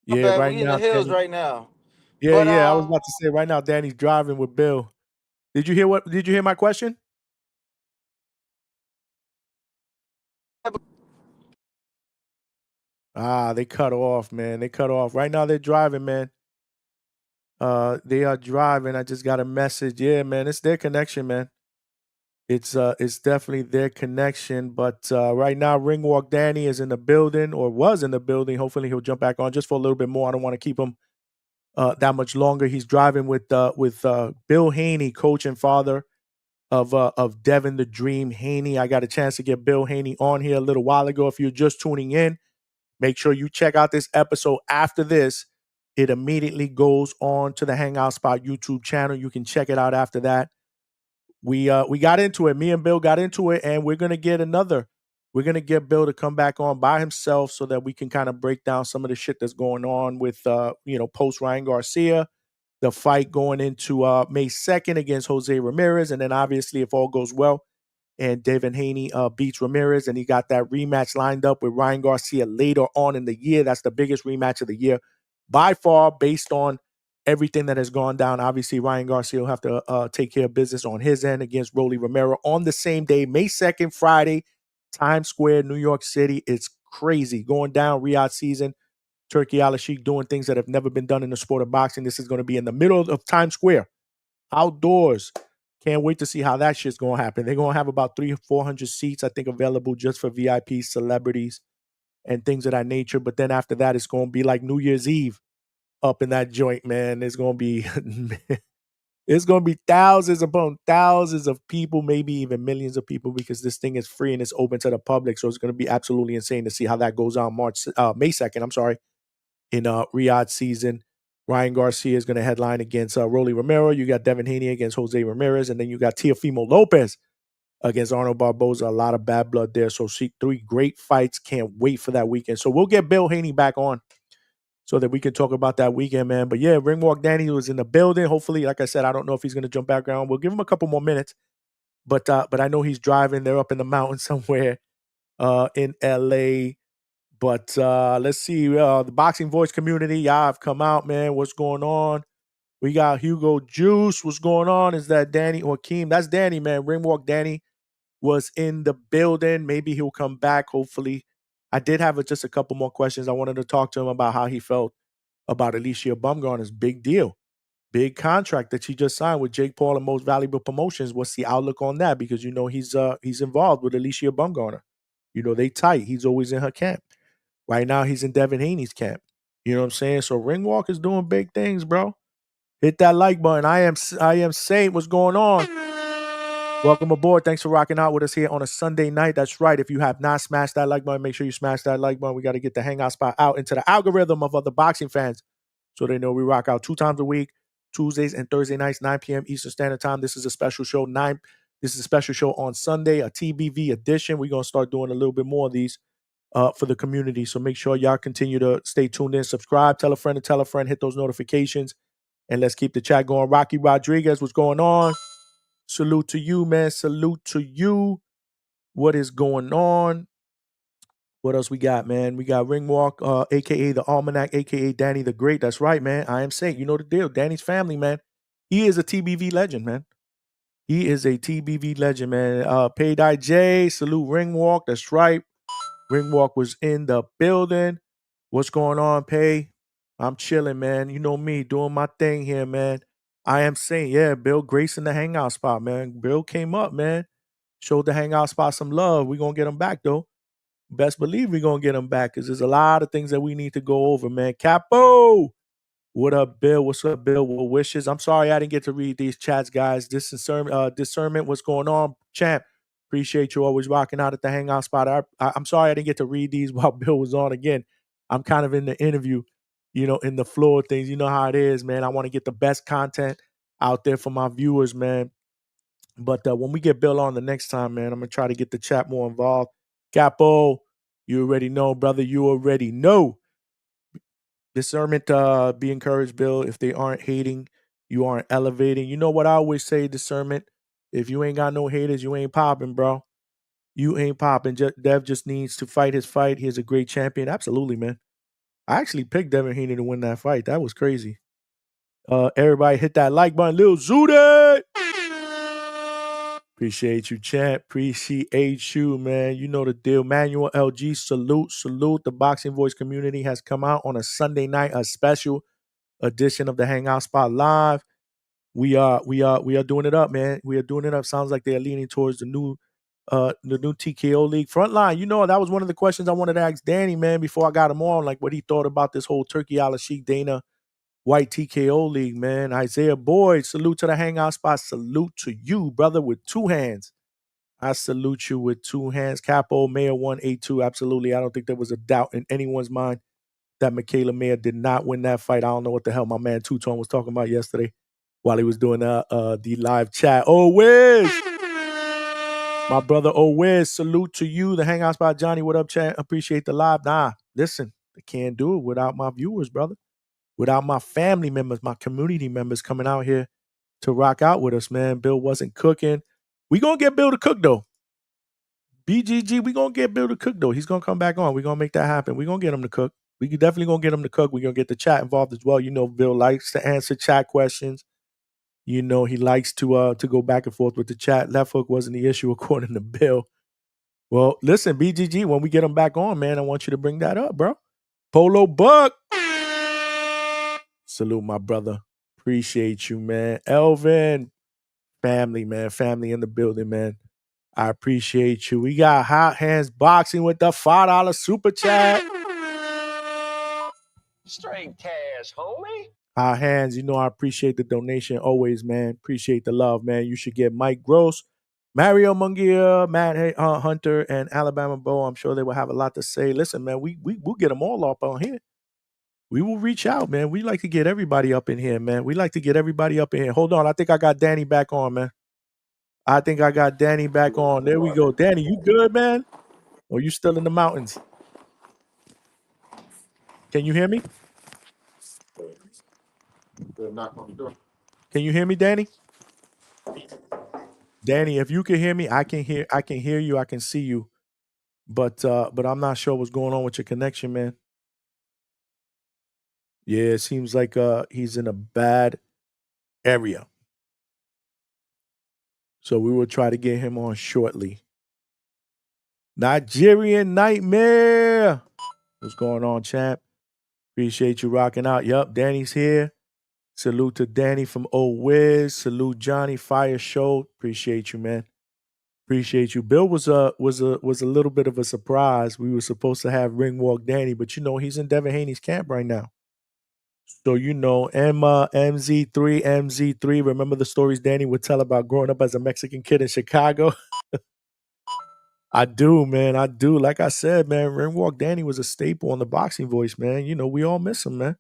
My Yeah, bad. right We in now, the hills Danny. right now. Yeah, But yeah. I was about to say right now, Danny's driving with Bill. Did you hear my question? Ah, they cut off, man. They cut off. Right now they're driving, man. They are driving. I just got a message. Yeah, man, it's their connection, man. It's definitely their connection. But right now, Ringwalk Danny is in the building or was in the building. Hopefully he'll jump back on just for a little bit more. I don't want to keep him that much longer. He's driving with Bill Haney, coach and father of Devin the Dream Haney. I got a chance to get Bill Haney on here a little while ago. If you're just tuning in, make sure you check out this episode after this. It immediately goes on to the Hangout Spot YouTube channel. You can check it out after that. We got into it. Me and Bill got into it, and we're gonna get Bill to come back on by himself so that we can kind of break down some of the shit that's going on with post Ryan Garcia, the fight going into May 2nd against Jose Ramirez, and then obviously if all goes well and Devin Haney beats Ramirez, and he got that rematch lined up with Ryan Garcia later on in the year. That's the biggest rematch of the year by far, based on everything that has gone down. Obviously, Ryan Garcia will have to take care of business on his end against Rolly Romero on the same day, May 2nd, Friday, Times Square, New York City. It's crazy. Going down, Riyadh season, Turkey Al-Sheikh doing things that have never been done in the sport of boxing. This is going to be in the middle of Times Square, outdoors. Can't wait to see how that shit's going to happen. They're going to have about 300 or 400 seats, I think, available just for VIPs, celebrities, and things of that nature. But then after that, it's going to be like New Year's Eve up in that joint, man. It's going to be it's going to be thousands upon thousands of people, maybe even millions of people, because this thing is free and it's open to the public. So it's going to be absolutely insane to see how that goes on May 2nd, I'm sorry, in Riyadh season. Ryan Garcia is going to headline against Rolly Romero. You got Devin Haney against Jose Ramirez, and then you got Teofimo Lopez against Arnold Barboza. A lot of bad blood there. So see 3 great fights. Can't wait for that weekend. So we'll get Bill Haney back on so that we can talk about that weekend, man. But yeah, Ringwalk Danny was in the building. Hopefully, like I said, I don't know if he's going to jump back around. We'll give him a couple more minutes. But I know he's driving. They're up in the mountains somewhere in LA. But let's see. The Boxing Voice community, y'all have come out, man. What's going on? We got Hugo Juice. What's going on? Is that Danny or Keem? That's Danny, man. Ringwalk Danny was in the building. Maybe he'll come back, hopefully. I did have just a couple more questions. I wanted to talk to him about how he felt about Alicia Bumgarner's big deal, big contract that she just signed with Jake Paul and Most Valuable Promotions. What's the outlook on that? Because, he's involved with Alicia Bumgarner. They tight. He's always in her camp. Right now, he's in Devin Haney's camp. You know what I'm saying? So Ringwalk is doing big things, bro. Hit that like button. I am Saint. What's going on? Welcome aboard. Thanks for rocking out with us here on a Sunday night. That's right. If you have not smashed that like button, make sure you smash that like button. We got to get the Hangout Spot out into the algorithm of other boxing fans so they know we rock out 2 times a week, Tuesdays and Thursday nights, 9 p.m. Eastern Standard Time. This is a special show. This is a special show on Sunday, a TBV edition. We're going to start doing a little bit more of these for the community. So make sure y'all continue to stay tuned in, subscribe, tell a friend to tell a friend, hit those notifications, and let's keep the chat going. Rocky Rodriguez, what's going on? Salute to you, man. Salute to you. What is going on? What else we got, man? We got Ringwalk, a.k.a. the Almanac, a.k.a. Danny the Great. That's right, man. I am Saint. You know the deal. Danny's family, man. He is a TBV legend, man. He is a TBV legend, man. Payday J, salute Ringwalk. That's right. Ringwalk was in the building. What's going on, Pay? I'm chilling, man. You know me, doing my thing here, man. I am saying, yeah, Bill Grace in the Hangout Spot, man. Bill came up, man. Showed the Hangout Spot some love. We're going to get him back, though. Best believe we're going to get him back because there's a lot of things that we need to go over, man. Capo! What up, Bill? What's up, Bill? Well wishes. I'm sorry I didn't get to read these chats, guys. Discernment, what's going on? Champ, appreciate you always rocking out at the Hangout Spot. I'm sorry I didn't get to read these while Bill was on. Again, I'm kind of in the interview, in the flow of things. You know how it is, man. I want to get the best content out there for my viewers, man. But when we get Bill on the next time, man, I'm going to try to get the chat more involved. Capo, you already know, brother. You already know. Discernment, be encouraged, Bill. If they aren't hating, you aren't elevating. You know what I always say, discernment? If you ain't got no haters, you ain't popping, bro. You ain't popping. Dev just needs to fight his fight. He's a great champion. Absolutely, man. I actually picked Devin Haney to win that fight. That was crazy. Everybody hit that like button. Lil Zooty! Appreciate you, champ. Appreciate you, man. You know the deal. Manuel LG, salute. The Boxing Voice community has come out on a Sunday night, a special edition of the Hangout Spot Live. We are doing it up, man. We are doing it up. Sounds like they're leaning towards the new TKO league. Frontline, that was one of the questions I wanted to ask Danny, man, before I got him on, like what he thought about this whole Turkey Al-Sheikh Dana White TKO League, man. Isaiah Boyd, salute to the Hangout spot. Salute to you, brother, with 2 hands. I salute you with 2 hands. Capo, Mayor 182. Absolutely. I don't think there was a doubt in anyone's mind that Michaela Mayer did not win that fight. I don't know what the hell my man Two-Tone was talking about yesterday while he was doing the live chat. Oh, Wiz! My brother, oh, Wiz, salute to you. The Hangout spot, Johnny. What up, chat? Appreciate the live. Nah, listen, I can't do it without my viewers, brother. Without my family members, my community members coming out here to rock out with us, man. Bill wasn't cooking. We gonna get Bill to cook, though. BGG, we gonna get Bill to cook, though. He's gonna come back on. We gonna make that happen. We gonna get him to cook. We definitely gonna get him to cook. We're gonna get the chat involved as well. You know, Bill likes to answer chat questions. You know, he likes to go back and forth with the chat. Left hook wasn't the issue according to Bill. Well, listen, BGG, when we get him back on, man, I want you to bring that up, bro. Polo Buck. Salute, my brother. Appreciate you, man. Elvin, family, man. Family in the building, man. I appreciate you. We got Hot Hands Boxing with the $5 super chat. Straight cash, homie. Hot Hands, you know I appreciate the donation always, man. Appreciate the love, man. You should get Mike Gross, Mario Mungia, Matt Hunter, and Alabama Bo. I'm sure they will have a lot to say. Listen, man, we'll get them all up on here. We will reach out, man. We like to get everybody up in here, man. We like to get everybody up in here. Hold on. I think I got Danny back on, man. I think I got Danny back on. There we go. Danny, you good, man? Or you still in the mountains? Can you hear me? Can you hear me, Danny? Danny, if you can hear me, I can hear you, I can see you. But I'm not sure what's going on with your connection, man. Yeah, it seems like he's in a bad area. So we will try to get him on shortly. Nigerian Nightmare. What's going on, champ? Appreciate you rocking out. Yup, Danny's here. Salute to Danny from Old Wiz. Salute Johnny Fire Show. Appreciate you, man. Appreciate you. Bill was a little bit of a surprise. We were supposed to have Ringwalk Danny, but you know he's in Devin Haney's camp right now. So you know MZ3. Remember the stories Danny would tell about growing up as a Mexican kid in Chicago? I do, man. I do. Like I said, man, Ringwalk Danny was a staple on the Boxing Voice, man. You know, we all miss him, man.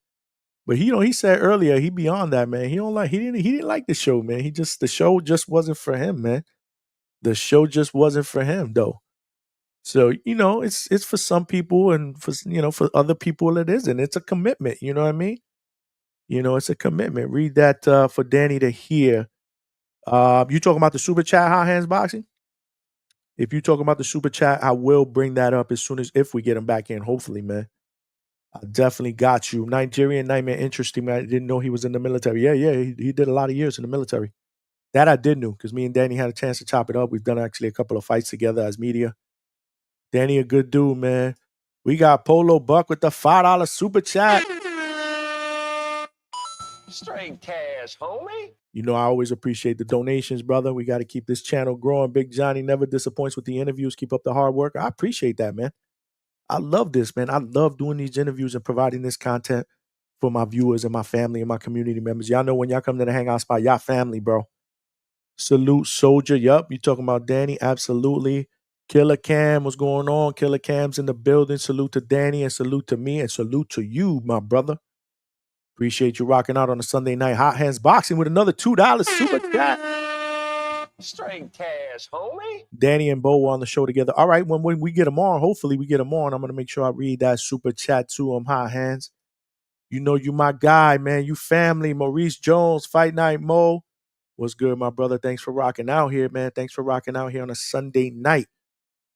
But he said earlier, he beyond that, man. He didn't like the show, man. The show just wasn't for him, man. The show just wasn't for him, though. So, you know, it's for some people, and for other people it isn't. It's a commitment, you know what I mean? You know, it's a commitment. Read that for Danny to hear. You talking about the super chat, Hot Hands Boxing? If you talking about the super chat, I will bring that up if we get him back in, hopefully, man. I definitely got you. Nigerian Nightmare, interesting, man. I didn't know he was in the military. Yeah, he did a lot of years in the military. That I did know, because me and Danny had a chance to chop it up. We've done actually a couple of fights together as media. Danny, a good dude, man. We got Polo Buck with the $5 super chat. Straight cash, homie. You know, I always appreciate the donations, brother. We got to keep this channel growing. Big Johnny never disappoints with the interviews. Keep up the hard work. I appreciate that, man. I love this, man. I love doing these interviews and providing this content for my viewers and my family and my community members. Y'all know when y'all come to the Hangout spot, y'all family, bro. Salute Soldier. Yup, you talking about Danny? Absolutely. Killer Cam, what's going on? Killer Cam's in the building. Salute to Danny and salute to me and salute to you, my brother. Appreciate you rocking out on a Sunday night. Hot Hands Boxing with another $2 super chat. Straight cash, homie. Danny and Bo were on the show together. All right, when we get them on, hopefully we get them on. I'm going to make sure I read that super chat to them. Hot Hands. You know you my guy, man. You family. Maurice Jones, Fight Night Mo. What's good, my brother? Thanks for rocking out here, man. Thanks for rocking out here on a Sunday night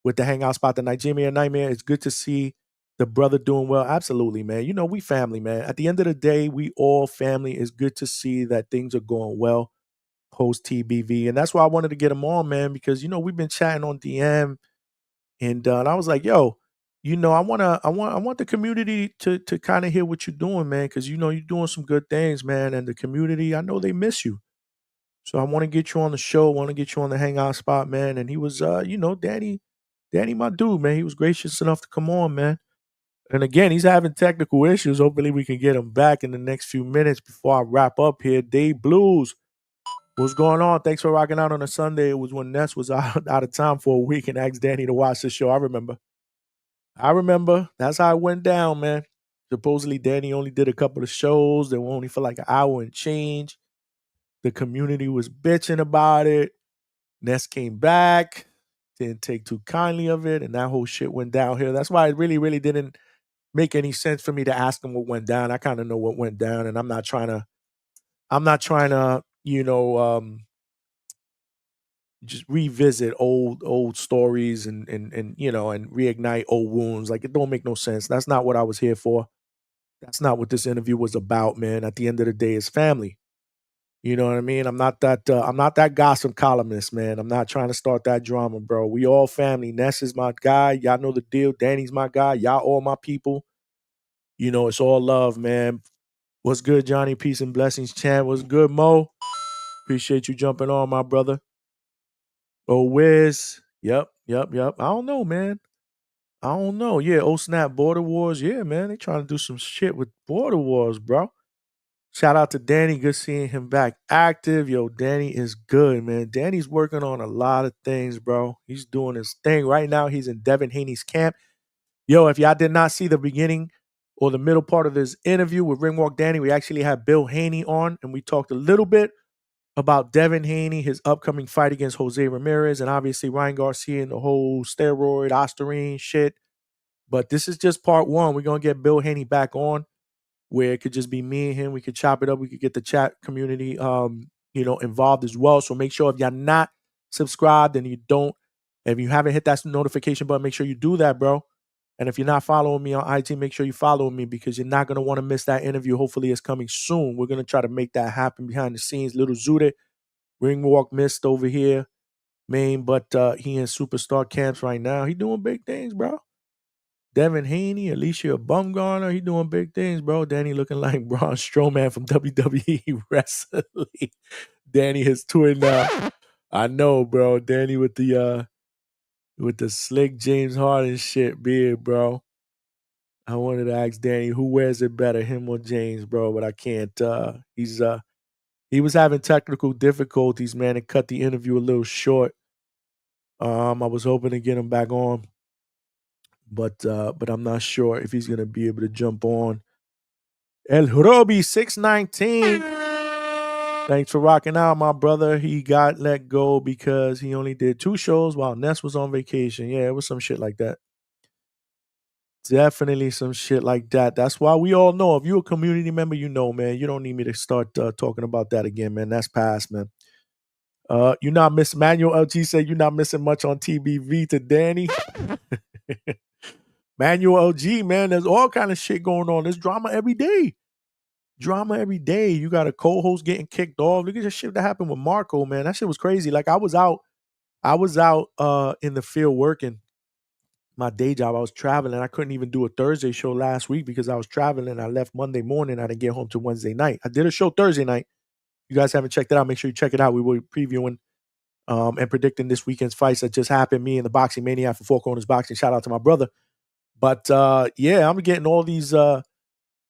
with the Hangout spot, the Nigerian Nightmare. It's good to see the brother doing well. Absolutely, man. You know, we family, man. At the end of the day, we all family. It's good to see that things are going well post TBV. And that's why I wanted to get him on, man, because, you know, we've been chatting on DM and I was like, yo, you know, I want the community to kind of hear what you're doing, man, because, you know, you're doing some good things, man. And the community, I know they miss you. So I want to get you on the show. I want to get you on the Hangout spot, man. And he was, you know, Danny, my dude, man. He was gracious enough to come on, man. And again, he's having technical issues. Hopefully, we can get him back in the next few minutes before I wrap up here. Dave Blues, what's going on? Thanks for rocking out on a Sunday. It was when Ness was out of town for a week and asked Danny to watch the show. I remember. That's how it went down, man. Supposedly, Danny only did a couple of shows. They were only for like an hour and change. The community was bitching about it. Ness came back, didn't take too kindly of it, and that whole shit went downhill. That's why it really, really didn't make any sense for me to ask him what went down. I kind of know what went down, and I'm not trying to, just revisit old stories and reignite old wounds. Like, it don't make no sense. That's not what I was here for. That's not what this interview was about, man. At the end of the day, it's family. You know what I mean? I'm not that gossip columnist, man. I'm not trying to start that drama, bro. We all family. Ness is my guy. Y'all know the deal. Danny's my guy. Y'all all my people. It's all love, man. What's good, Johnny? Peace and blessings, champ. What's good, Mo? Appreciate you jumping on, my brother. Oh, Wiz. Yep. I don't know, man. I don't know. Yeah, oh snap, Border Wars. Yeah, man. They trying to do some shit with Border Wars, bro. Shout out to Danny. Good seeing him back active. Yo, Danny is good, man. Danny's working on a lot of things, bro. He's doing his thing. Right now, he's in Devin Haney's camp. Yo, if y'all did not see the beginning or the middle part of this interview with Ringwalk Danny, we actually had Bill Haney on, and we talked a little bit about Devin Haney, his upcoming fight against Jose Ramirez, and obviously Ryan Garcia and the whole steroid, Ostarine shit. But this is just part one. We're going to get Bill Haney back on, where it could just be me and him. We could chop it up. We could get the chat community, involved as well. So make sure if you're not subscribed and if you haven't hit that notification button, make sure you do that, bro. And if you're not following me on IG, make sure you follow me because you're not going to want to miss that interview. Hopefully it's coming soon. We're going to try to make that happen behind the scenes. Little Zude, Ringwalk missed over here, Maine, but he in superstar camps right now. He doing big things, bro. Devin Haney, Alicia Bumgarner, he doing big things, bro. Danny looking like Braun Strowman from WWE Wrestling. Danny has toured now. I know, bro. Danny with the slick James Harden shit beard, bro. I wanted to ask Danny who wears it better, him or James, bro, but I can't. He was having technical difficulties, man, and cut the interview a little short. I was hoping to get him back on, but I'm not sure if he's gonna be able to jump on. El Hrobi 619. Thanks for rocking out, my brother. He got let go because he only did 2 shows while Ness was on vacation. Yeah, it was some shit like that. Definitely some shit like that. That's why we all know. If you're a community member, you know, man. You don't need me to start talking about that again, man. That's past, man. You're not missing. Manuel LG said you're not missing much on TBV to Danny. Manuel LG, man. There's all kind of shit going on. There's drama every day. You got a co-host getting kicked off. Look at the shit that happened with Marco, man. That shit was crazy. Like I was out in the field working my day job. I was traveling. I couldn't even do a Thursday show last week because I was traveling. I left Monday morning. I didn't get home till Wednesday night. I did a show Thursday night. You guys haven't checked it out, make sure you check it out. We were previewing and predicting this weekend's fights that just happened. Me and the Boxing Maniac for Four Corners Boxing. Shout out to my brother. But yeah, I'm getting all these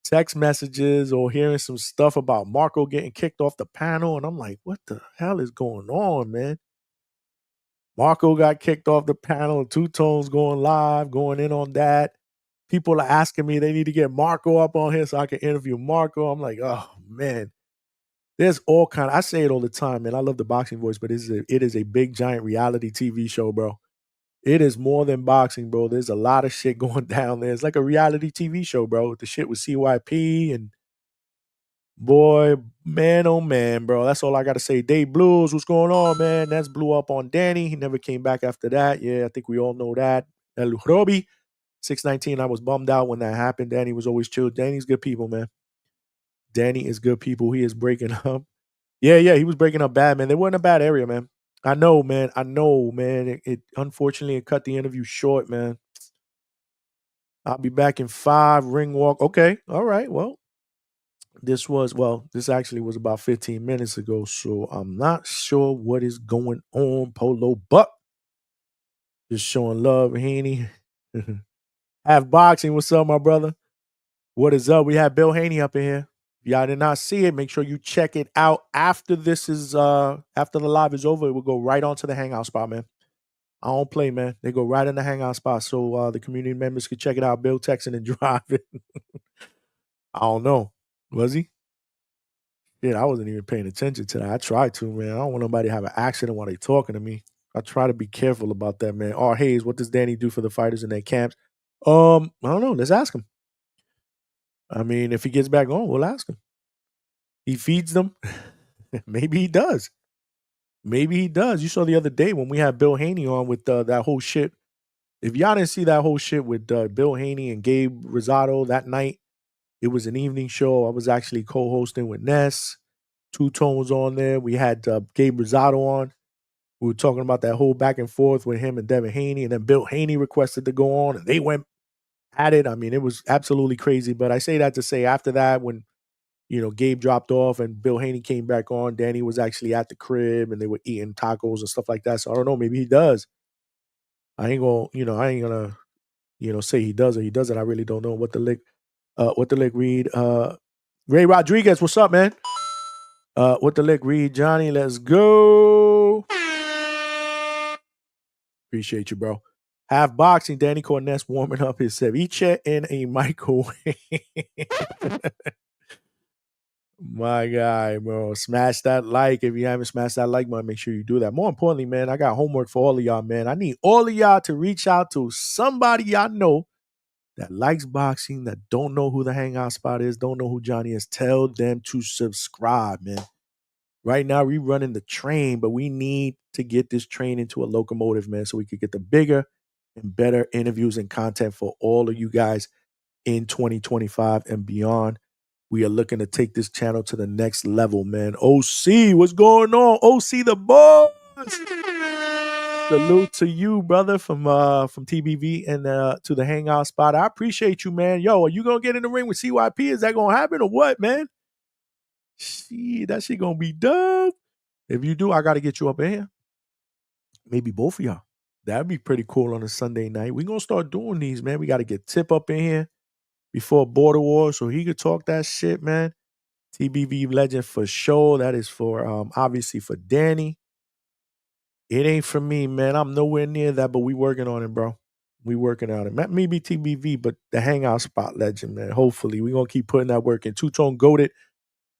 text messages or hearing some stuff about Marco getting kicked off the panel. And I'm like, what the hell is going on, man? Marco got kicked off the panel. Two Tones going live, going in on that. People are asking me they need to get Marco up on here so I can interview Marco. I'm like, oh, man. There's all kind of, I say it all the time, man. I love the boxing voice, but it is a big, giant reality TV show, bro. It is more than boxing, bro. There's a lot of shit going down there. It's like a reality TV show, bro. The shit with CYP and boy, man, oh man, bro. That's all I got to say. Dave Blues, what's going on, man? That's blew up on Danny. He never came back after that. Yeah, I think we all know that. El Hrobi, 619. I was bummed out when that happened. Danny was always chill. Danny's good people, man. Danny is good people. He is breaking up. Yeah, he was breaking up bad, man. They were in a bad area, man. I know, man. It unfortunately it cut the interview short, man. I'll be back in 5. Ringwalk. Okay. All right. Well, this actually was about 15 minutes ago, so I'm not sure what is going on, Polo, but just showing love, Haney. Have Boxing, what's up, my brother? What is up? We have Bill Haney up in here. If y'all did not see it, make sure you check it out after this is after the live is over. It will go right onto the Hangout spot, man. I don't play, man. They go right in the Hangout spot, so the community members can check it out. Bill texting and driving. I don't know. Was he? Yeah, I wasn't even paying attention to that. I tried to, man. I don't want nobody to have an accident while they talking to me. I try to be careful about that, man. R. Hayes, what does Danny do for the fighters in their camps? I don't know. Let's ask him. I mean, if he gets back on, we'll ask him. He feeds them. Maybe he does. Maybe he does. You saw the other day when we had Bill Haney on with that whole shit. If y'all didn't see that whole shit with Bill Haney and Gabe Rosado that night, it was an evening show. I was actually co-hosting with Ness. Two Tone was on there. We had Gabe Rosado on. We were talking about that whole back and forth with him and Devin Haney, and then Bill Haney requested to go on, and they went at it. I mean, it was absolutely crazy. But I say that to say after that, when Gabe dropped off and Bill Haney came back on, Danny was actually at the crib and they were eating tacos and stuff like that. So I don't know, maybe he does. I ain't gonna say he does or he doesn't. I really don't know what the lick read. Ray Rodriguez, what's up, man? What the lick read, Johnny? Let's go. Appreciate you, bro. Half boxing, Danny Corness warming up his ceviche in a microwave. My guy, bro. Smash that like. If you haven't smashed that like button, make sure you do that. More importantly, man, I got homework for all of y'all, man. I need all of y'all to reach out to somebody y'all know that likes boxing, that don't know who the Hangout spot is, don't know who Johnny is. Tell them to subscribe, man. Right now, we're running the train, but we need to get this train into a locomotive, man, so we could get the bigger and better interviews and content for all of you guys in 2025 and beyond. We are looking to take this channel to the next level, man. OC, what's going on? OC the boss. Salute to you, brother, from TBV and to the Hangout spot. I appreciate you, man. Yo, are you gonna get in the ring with CYP? Is that gonna happen or what, man? Shit, that shit gonna be dope. If you do, I gotta get you up in here. Maybe both of y'all. That'd be pretty cool on a Sunday night. We're gonna start doing these, man. We gotta get Tip up in here before Border War so he could talk that shit, man. TBV legend for sure. That is for obviously for Danny. It ain't for me, man. I'm nowhere near that, but we working on it, bro. We working on it. Maybe TBV, but the Hangout spot legend, man. Hopefully, we gonna keep putting that work in. Two Tone goated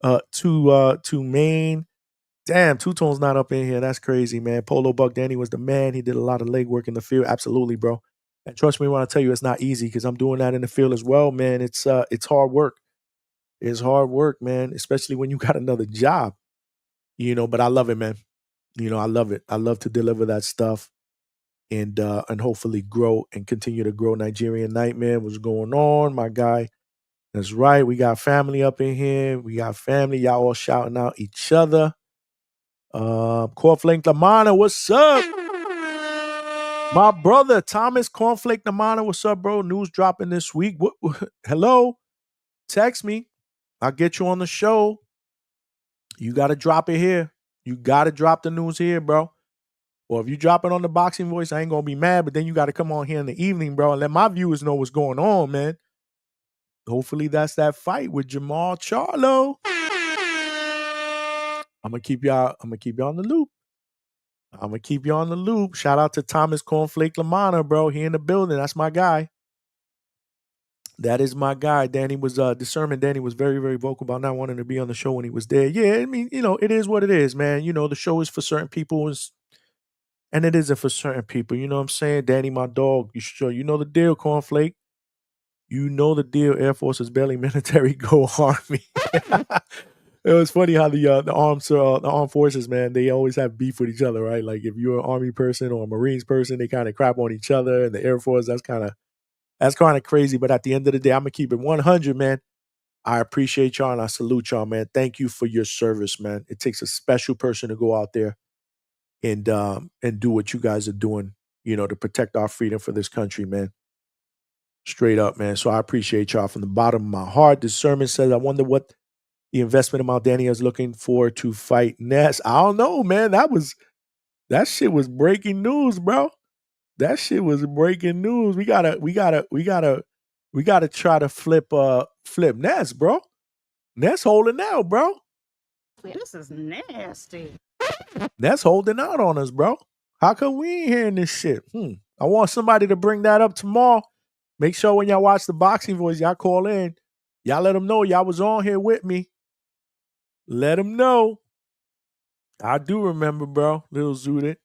to Maine. Damn, Two Tone's not up in here. That's crazy, man. Polo Buck Danny was the man. He did a lot of leg work in the field. Absolutely, bro. And trust me when I tell you, it's not easy because I'm doing that in the field as well, man. It's hard work. It's hard work, man. Especially when you got another job, But I love it, man. I love it. I love to deliver that stuff and hopefully grow and continue to grow. Nigerian Nightmare, what's going on, my guy? That's right. We got family up in here. We got family. Y'all all shouting out each other. Cornflake Lamana, what's up? My brother Thomas Cornflake Lamana, what's up, bro? News dropping this week. Hello? Text me. I'll get you on the show. You got to drop it here. You got to drop the news here, bro. Or if you drop it on the Boxing Voice, I ain't going to be mad, but then you got to come on here in the evening, bro, and let my viewers know what's going on, man. Hopefully that's that fight with Jamal Charlo. I'm going to keep y'all on the loop. I'm going to keep you on the loop. Shout out to Thomas Cornflake Lamana, bro. He in the building. That's my guy. That is my guy. Danny was discernment. Danny was very, very vocal about not wanting to be on the show when he was there. Yeah, I mean, it is what it is, man. The show is for certain people, and it isn't for certain people. You know what I'm saying? Danny, my dog. You know the deal, Cornflake. You know the deal. Air Force is barely military. Go Army. It was funny how the armed forces, man, they always have beef with each other, right? Like if you're an Army person or a Marines person, they kind of crap on each other. And the Air Force, that's kind of crazy. But at the end of the day, I'm gonna keep it 100, man. I appreciate y'all and I salute y'all, man. Thank you for your service, man. It takes a special person to go out there and do what you guys are doing, to protect our freedom for this country, man. Straight up, man. So I appreciate y'all from the bottom of my heart. This sermon says, I wonder what the investment amount Danny is looking for to fight Ness. I don't know, man. That shit was breaking news, bro. That shit was breaking news. We gotta try to flip Ness, bro. Ness holding out, bro. This is nasty. Ness holding out on us, bro. How come we ain't hearing this shit? I want somebody to bring that up tomorrow. Make sure when y'all watch the Boxing Voice, y'all call in. Y'all let them know y'all was on here with me. Let them know. I do remember, bro. Little Zooted.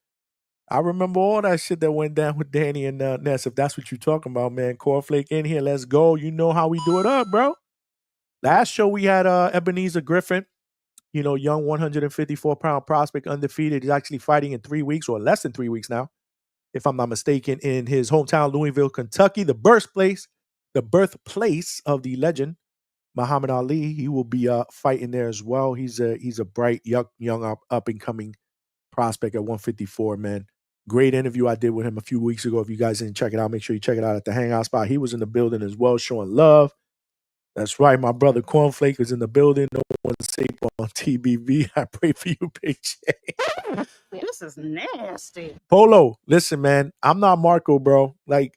I remember all that shit that went down with Danny and Ness. If that's what you're talking about, man. Cornflake in here. Let's go. You know how we do it up, bro. Last show we had Ebenezer Griffin. You know, young 154-pound prospect, undefeated. He's actually fighting in 3 weeks or less than 3 weeks now, if I'm not mistaken, in his hometown, Louisville, Kentucky, the birthplace of the legend, Muhammad Ali. He will be fighting there as well. He's a bright, young up and coming prospect at 154, man. Great interview I did with him a few weeks ago. If you guys didn't check it out, make sure you check it out at the Hangout spot. He was in the building as well, showing love. That's right. My brother Cornflake is in the building. No one's safe on TBV. I pray for you, Big J. This is nasty. Polo, listen, man. I'm not Marco, bro. Like,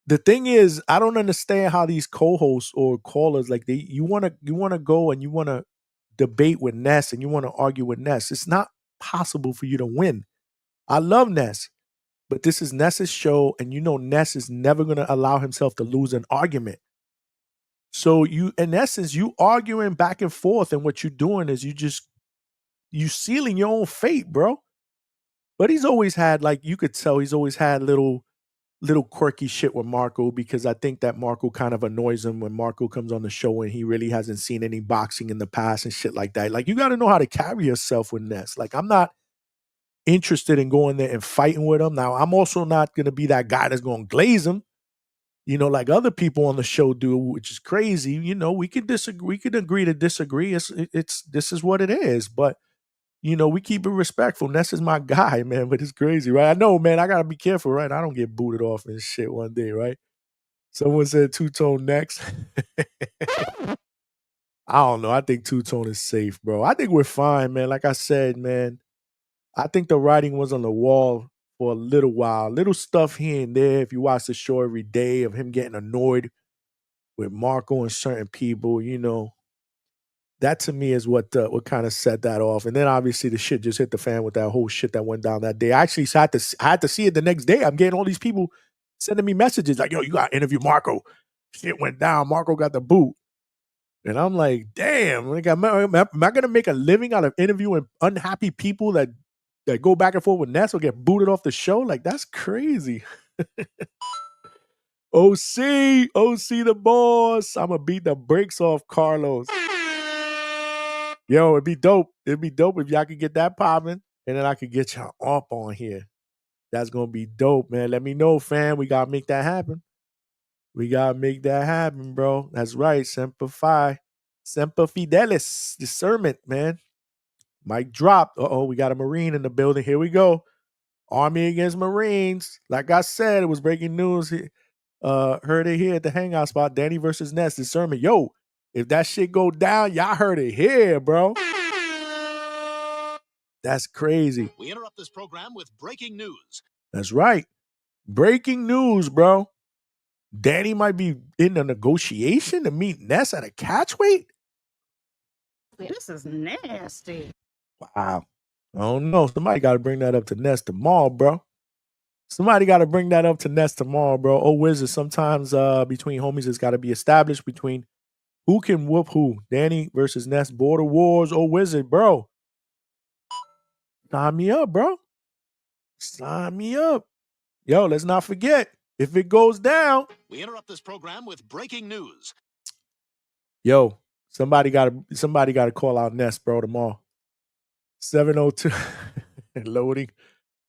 the thing is, I don't understand how these co-hosts or callers, like, you wanna go and you wanna debate with Ness and you wanna argue with Ness. It's not possible for you to win. I love Ness, but this is Ness's show, and you know Ness is never gonna allow himself to lose an argument. So you, in essence, you arguing back and forth, and what you're doing is you sealing your own fate, bro. But he's always had, like, you could tell he's always had little quirky shit with Marco, because I think that Marco kind of annoys him when Marco comes on the show and he really hasn't seen any boxing in the past and shit like that. Like, you got to know how to carry yourself with Ness. Like, I'm not interested in going there and fighting with him. Now, I'm also not going to be that guy that's going to glaze him, you know, like other people on the show do, which is crazy. You know, we could disagree. We could agree to disagree. This is what it is. But, you know, we keep it respectful. Ness is my guy, man, but it's crazy, right? I know, man, I got to be careful, right? I don't get booted off and shit one day, right? Someone said two-tone next. I don't know. I think two-tone is safe, bro. I think we're fine, man. Like I said, man, I think the writing was on the wall for a little while. Little stuff here and there. If you watch the show every day of him getting annoyed with Marco and certain people, you know, that to me is what kind of set that off. And then obviously the shit just hit the fan with that whole shit that went down that day. I actually had to see it the next day. I'm getting all these people sending me messages like, yo, you got to interview Marco. Shit went down. Marco got the boot. And I'm like, damn, like, am I going to make a living out of interviewing unhappy people that go back and forth with Ness or get booted off the show? Like, that's crazy. OC the boss. I'm going to beat the brakes off Carlos. Yo, it'd be dope. It'd be dope if y'all could get that popping, and then I could get y'all up on here. That's going to be dope, man. Let me know, fam. We got to make that happen. We got to make that happen, bro. That's right. Semper Fi. Semper Fidelis. Discernment, man. Mic drop. Uh-oh, we got a Marine in the building. Here we go. Army against Marines. Like I said, it was breaking news. Heard it here at the Hangout spot. Danny versus Ness. Discernment. Yo, if that shit go down, y'all heard it here, bro. That's crazy. We interrupt this program with breaking news. That's right. Breaking news, bro. Danny might be in a negotiation to meet Ness at a catchweight. This is nasty. Wow. I don't know. Somebody got to bring that up to Ness tomorrow, bro. Somebody got to bring that up to Ness tomorrow, bro. Oh, Wizard, sometimes between homies, it's got to be established between who can whoop who. Danny versus Ness. Border Wars. Oh, Wizard, bro. Sign me up, bro. Sign me up. Yo, let's not forget, if it goes down. We interrupt this program with breaking news. Yo, somebody got to call out Ness, bro, tomorrow. 702 loading.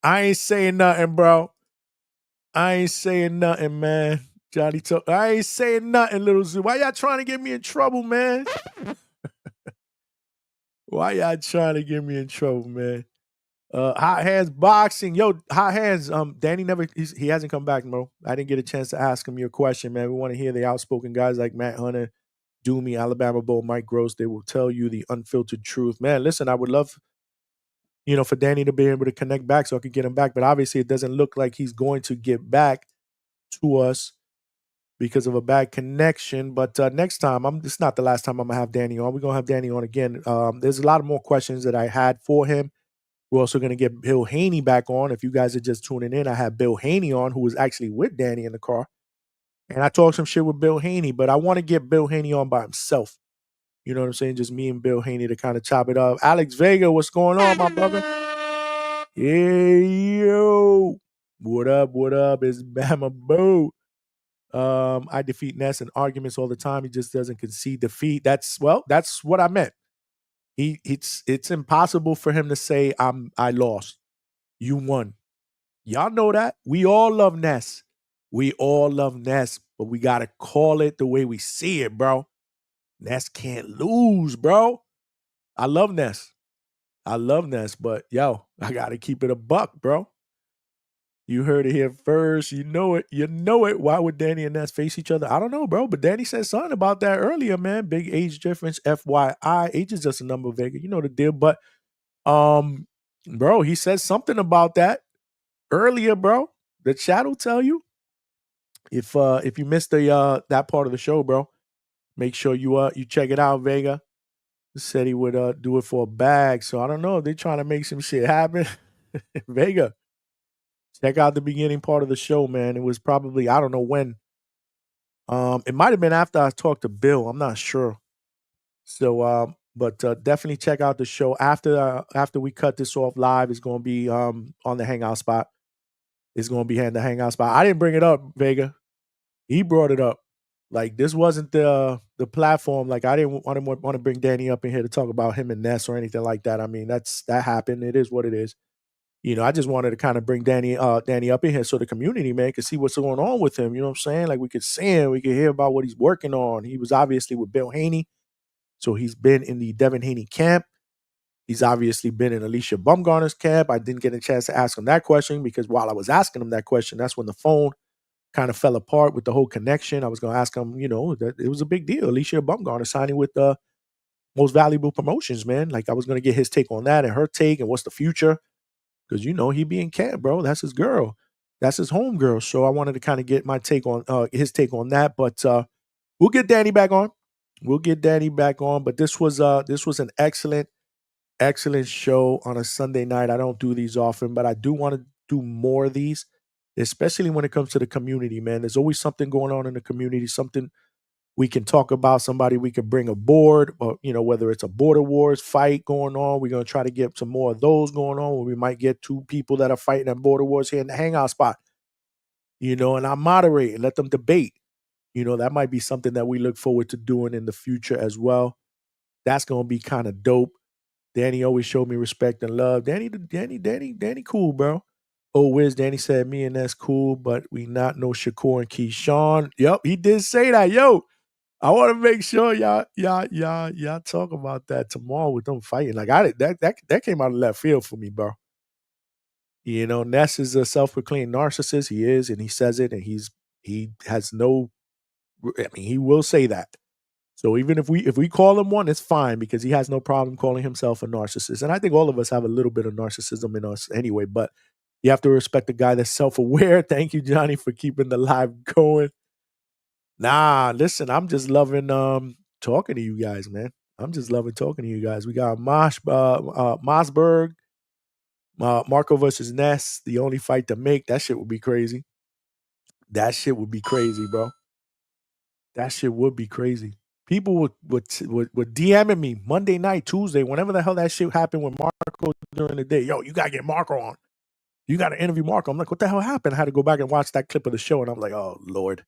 I ain't saying nothing, bro. I ain't saying nothing, man. Johnny told I ain't saying nothing, Little Zoo. Why y'all trying to get me in trouble, man? Why y'all trying to get me in trouble, man? Hot Hands Boxing. Yo, Hot Hands, Danny he hasn't come back, bro. I didn't get a chance to ask him your question, man. We want to hear the outspoken guys like Matt Hunter, Doomy, Alabama Bull, Mike Gross. They will tell you the unfiltered truth. Man, listen, I would love, for Danny to be able to connect back so I could get him back. But obviously, it doesn't look like he's going to get back to us because of a bad connection. But next time, it's not the last time I'm gonna have Danny on. We're gonna have Danny on again. There's a lot of more questions that I had for him. We're also gonna get Bill Haney back on. If you guys are just tuning in, I had Bill Haney on, who was actually with Danny in the car, and I talked some shit with Bill Haney. But I want to get Bill Haney on by himself. You know what I'm saying? Just me and Bill Haney to kind of chop it up. Alex Vega, what's going on, my brother? Hey yo, what up? What up? It's Bama Boo. I defeat Ness in arguments all the time. He just doesn't concede defeat. That's what I meant. It's impossible for him to say I lost. You won. Y'all know that. We all love Ness. We all love Ness, but we gotta call it the way we see it, bro. Ness can't lose, bro. I love Ness. But yo, I gotta keep it a buck, bro. You heard it here first. You know it. Why would Danny and Ness face each other? I don't know, bro. But Danny said something about that earlier, man. Big age difference, FYI. Age is just a number, Vega. You know the deal. But bro, he said something about that earlier, bro. The chat will tell you. If you missed that part of the show, bro, make sure you check it out, Vega. He said he would do it for a bag. So I don't know if they're trying to make some shit happen. Vega. Check out the beginning part of the show, man. It was probably, I don't know when. It might have been after I talked to Bill. I'm not sure. So, but definitely check out the show after we cut this off live. It's going to be on the Hangout spot. It's going to be in the Hangout spot. I didn't bring it up, Vega. He brought it up. Like this wasn't the platform. Like I didn't want to bring Danny up in here to talk about him and Ness or anything like that. I mean, that happened. It is what it is. I just wanted to kind of bring Danny up in here so the community, man, could see what's going on with him. You know what I'm saying? Like we could see him, we could hear about what he's working on. He was obviously with Bill Haney. So he's been in the Devin Haney camp. He's obviously been in Alicia Bumgarner's camp. I didn't get a chance to ask him that question because while I was asking him that question, that's when the phone kind of fell apart with the whole connection. I was going to ask him, that it was a big deal. Alicia Bumgarner signing with the Most Valuable Promotions, man. Like I was going to get his take on that and her take and what's the future. Because he be in camp, bro. That's his girl. That's his home girl. So I wanted to kind of get my take on his take on that. But we'll get Danny back on. But this was an excellent show on a Sunday night. I don't do these often, but I do want to do more of these, especially when it comes to the community, man. There's always something going on in the community, something we can talk about, somebody we can bring aboard, or whether it's a border wars fight going on. We're going to try to get some more of those going on where we might get two people that are fighting at border wars here in the Hangout spot, and I moderate and let them debate. That might be something that we look forward to doing in the future as well. That's going to be kind of dope. Danny always showed me respect and love. Danny cool, bro. Oh, Wiz, Danny said me and that's cool, but we not know Shakur and Keyshawn. Yep, he did say that. Yo, I want to make sure y'all talk about that tomorrow with them fighting. Like that came out of left field for me, bro. Ness is a self-proclaimed narcissist. He is, and he says it, and he has no. I mean, he will say that. So even if we call him one, it's fine because he has no problem calling himself a narcissist. And I think all of us have a little bit of narcissism in us anyway. But you have to respect the guy that's self-aware. Thank you, Johnny, for keeping the live going. Nah, listen, I'm just loving talking to you guys, man. I'm just loving talking to you guys. We got Mossberg, Marco versus Ness, the only fight to make. That shit would be crazy. That shit would be crazy, bro. That shit would be crazy. People would DMing me Monday night, Tuesday, whenever the hell that shit happened with Marco during the day. Yo, you got to get Marco on. You got to interview Marco. I'm like, what the hell happened? I had to go back and watch that clip of the show, and I'm like, oh, Lord.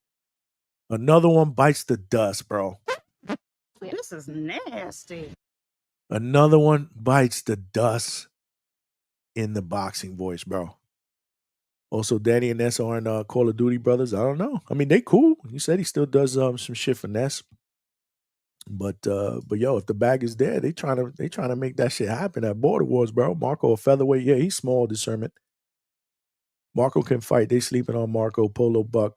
Another one bites the dust, bro. This is nasty. Another one bites the dust in the boxing voice, bro. Also, Danny and Ness are in Call of Duty brothers. I don't know. I mean, they cool. He said he still does some shit for Ness. But yo, if the bag is there, they trying to make that shit happen at Border Wars, bro. Marco a featherweight, yeah, he's small discernment. Marco can fight. They sleeping on Marco Polo Buck.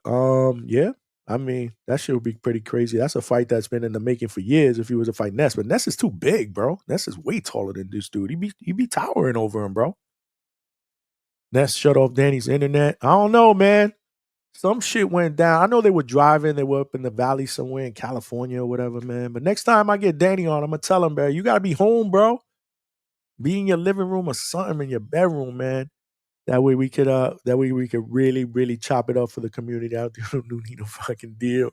Yeah. I mean, that shit would be pretty crazy. That's a fight that's been in the making for years if he was to fight Ness. But Ness is too big, bro. Ness is way taller than this dude. He be towering over him, bro. Ness shut off Danny's internet. I don't know, man. Some shit went down. I know they were driving. They were up in the valley somewhere in California or whatever, man. But next time I get Danny on, I'm going to tell him, bro, you got to be home, bro. Be in your living room or something in your bedroom, man. That way we could really, really chop it up for the community out there who need a fucking deal.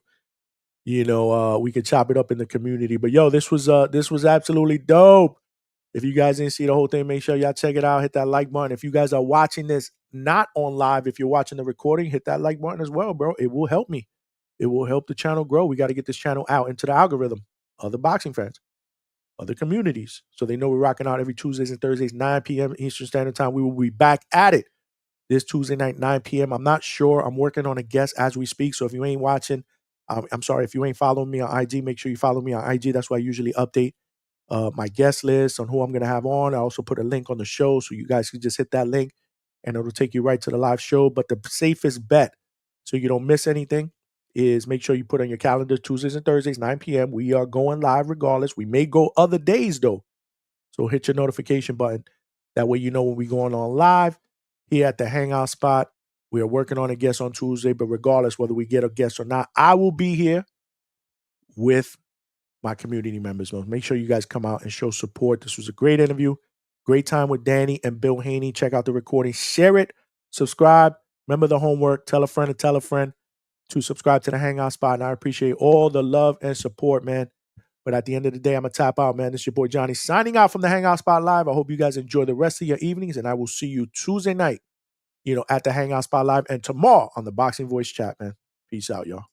You know, we could chop it up in the community. But yo, this was absolutely dope. If you guys didn't see the whole thing, make sure y'all check it out. Hit that like button. If you guys are watching this not on live, if you're watching the recording, hit that like button as well, bro. It will help me. It will help the channel grow. We got to get this channel out into the algorithm. Other boxing fans, other communities. So they know we're rocking out every Tuesdays and Thursdays, 9 p.m. Eastern Standard Time. We will be back at it this Tuesday night, 9 p.m. I'm not sure. I'm working on a guest as we speak. So if you ain't watching, I'm sorry. If you ain't following me on IG, make sure you follow me on IG. That's why I usually update my guest list on who I'm going to have on. I also put a link on the show so you guys can just hit that link and it'll take you right to the live show. But the safest bet, so you don't miss anything, is make sure you put on your calendar Tuesdays and Thursdays, 9 p.m. We are going live regardless. We may go other days though. So hit your notification button. That way you know when we're going on live here at the Hangout spot. We are working on a guest on Tuesday, but regardless whether we get a guest or not, I will be here with my community members. Make sure you guys come out and show support. This was a great interview. Great time with Danny and Bill Haney. Check out the recording. Share it. Subscribe. Remember the homework. Tell a friend to subscribe to the Hangout spot. And I appreciate all the love and support, man. But at the end of the day, I'm going to tap out, man. This is your boy Johnny signing out from the Hangout spot live. I hope you guys enjoy the rest of your evenings. And I will see you Tuesday night, at the Hangout spot live. And tomorrow on the Boxing Voice chat, man. Peace out, y'all.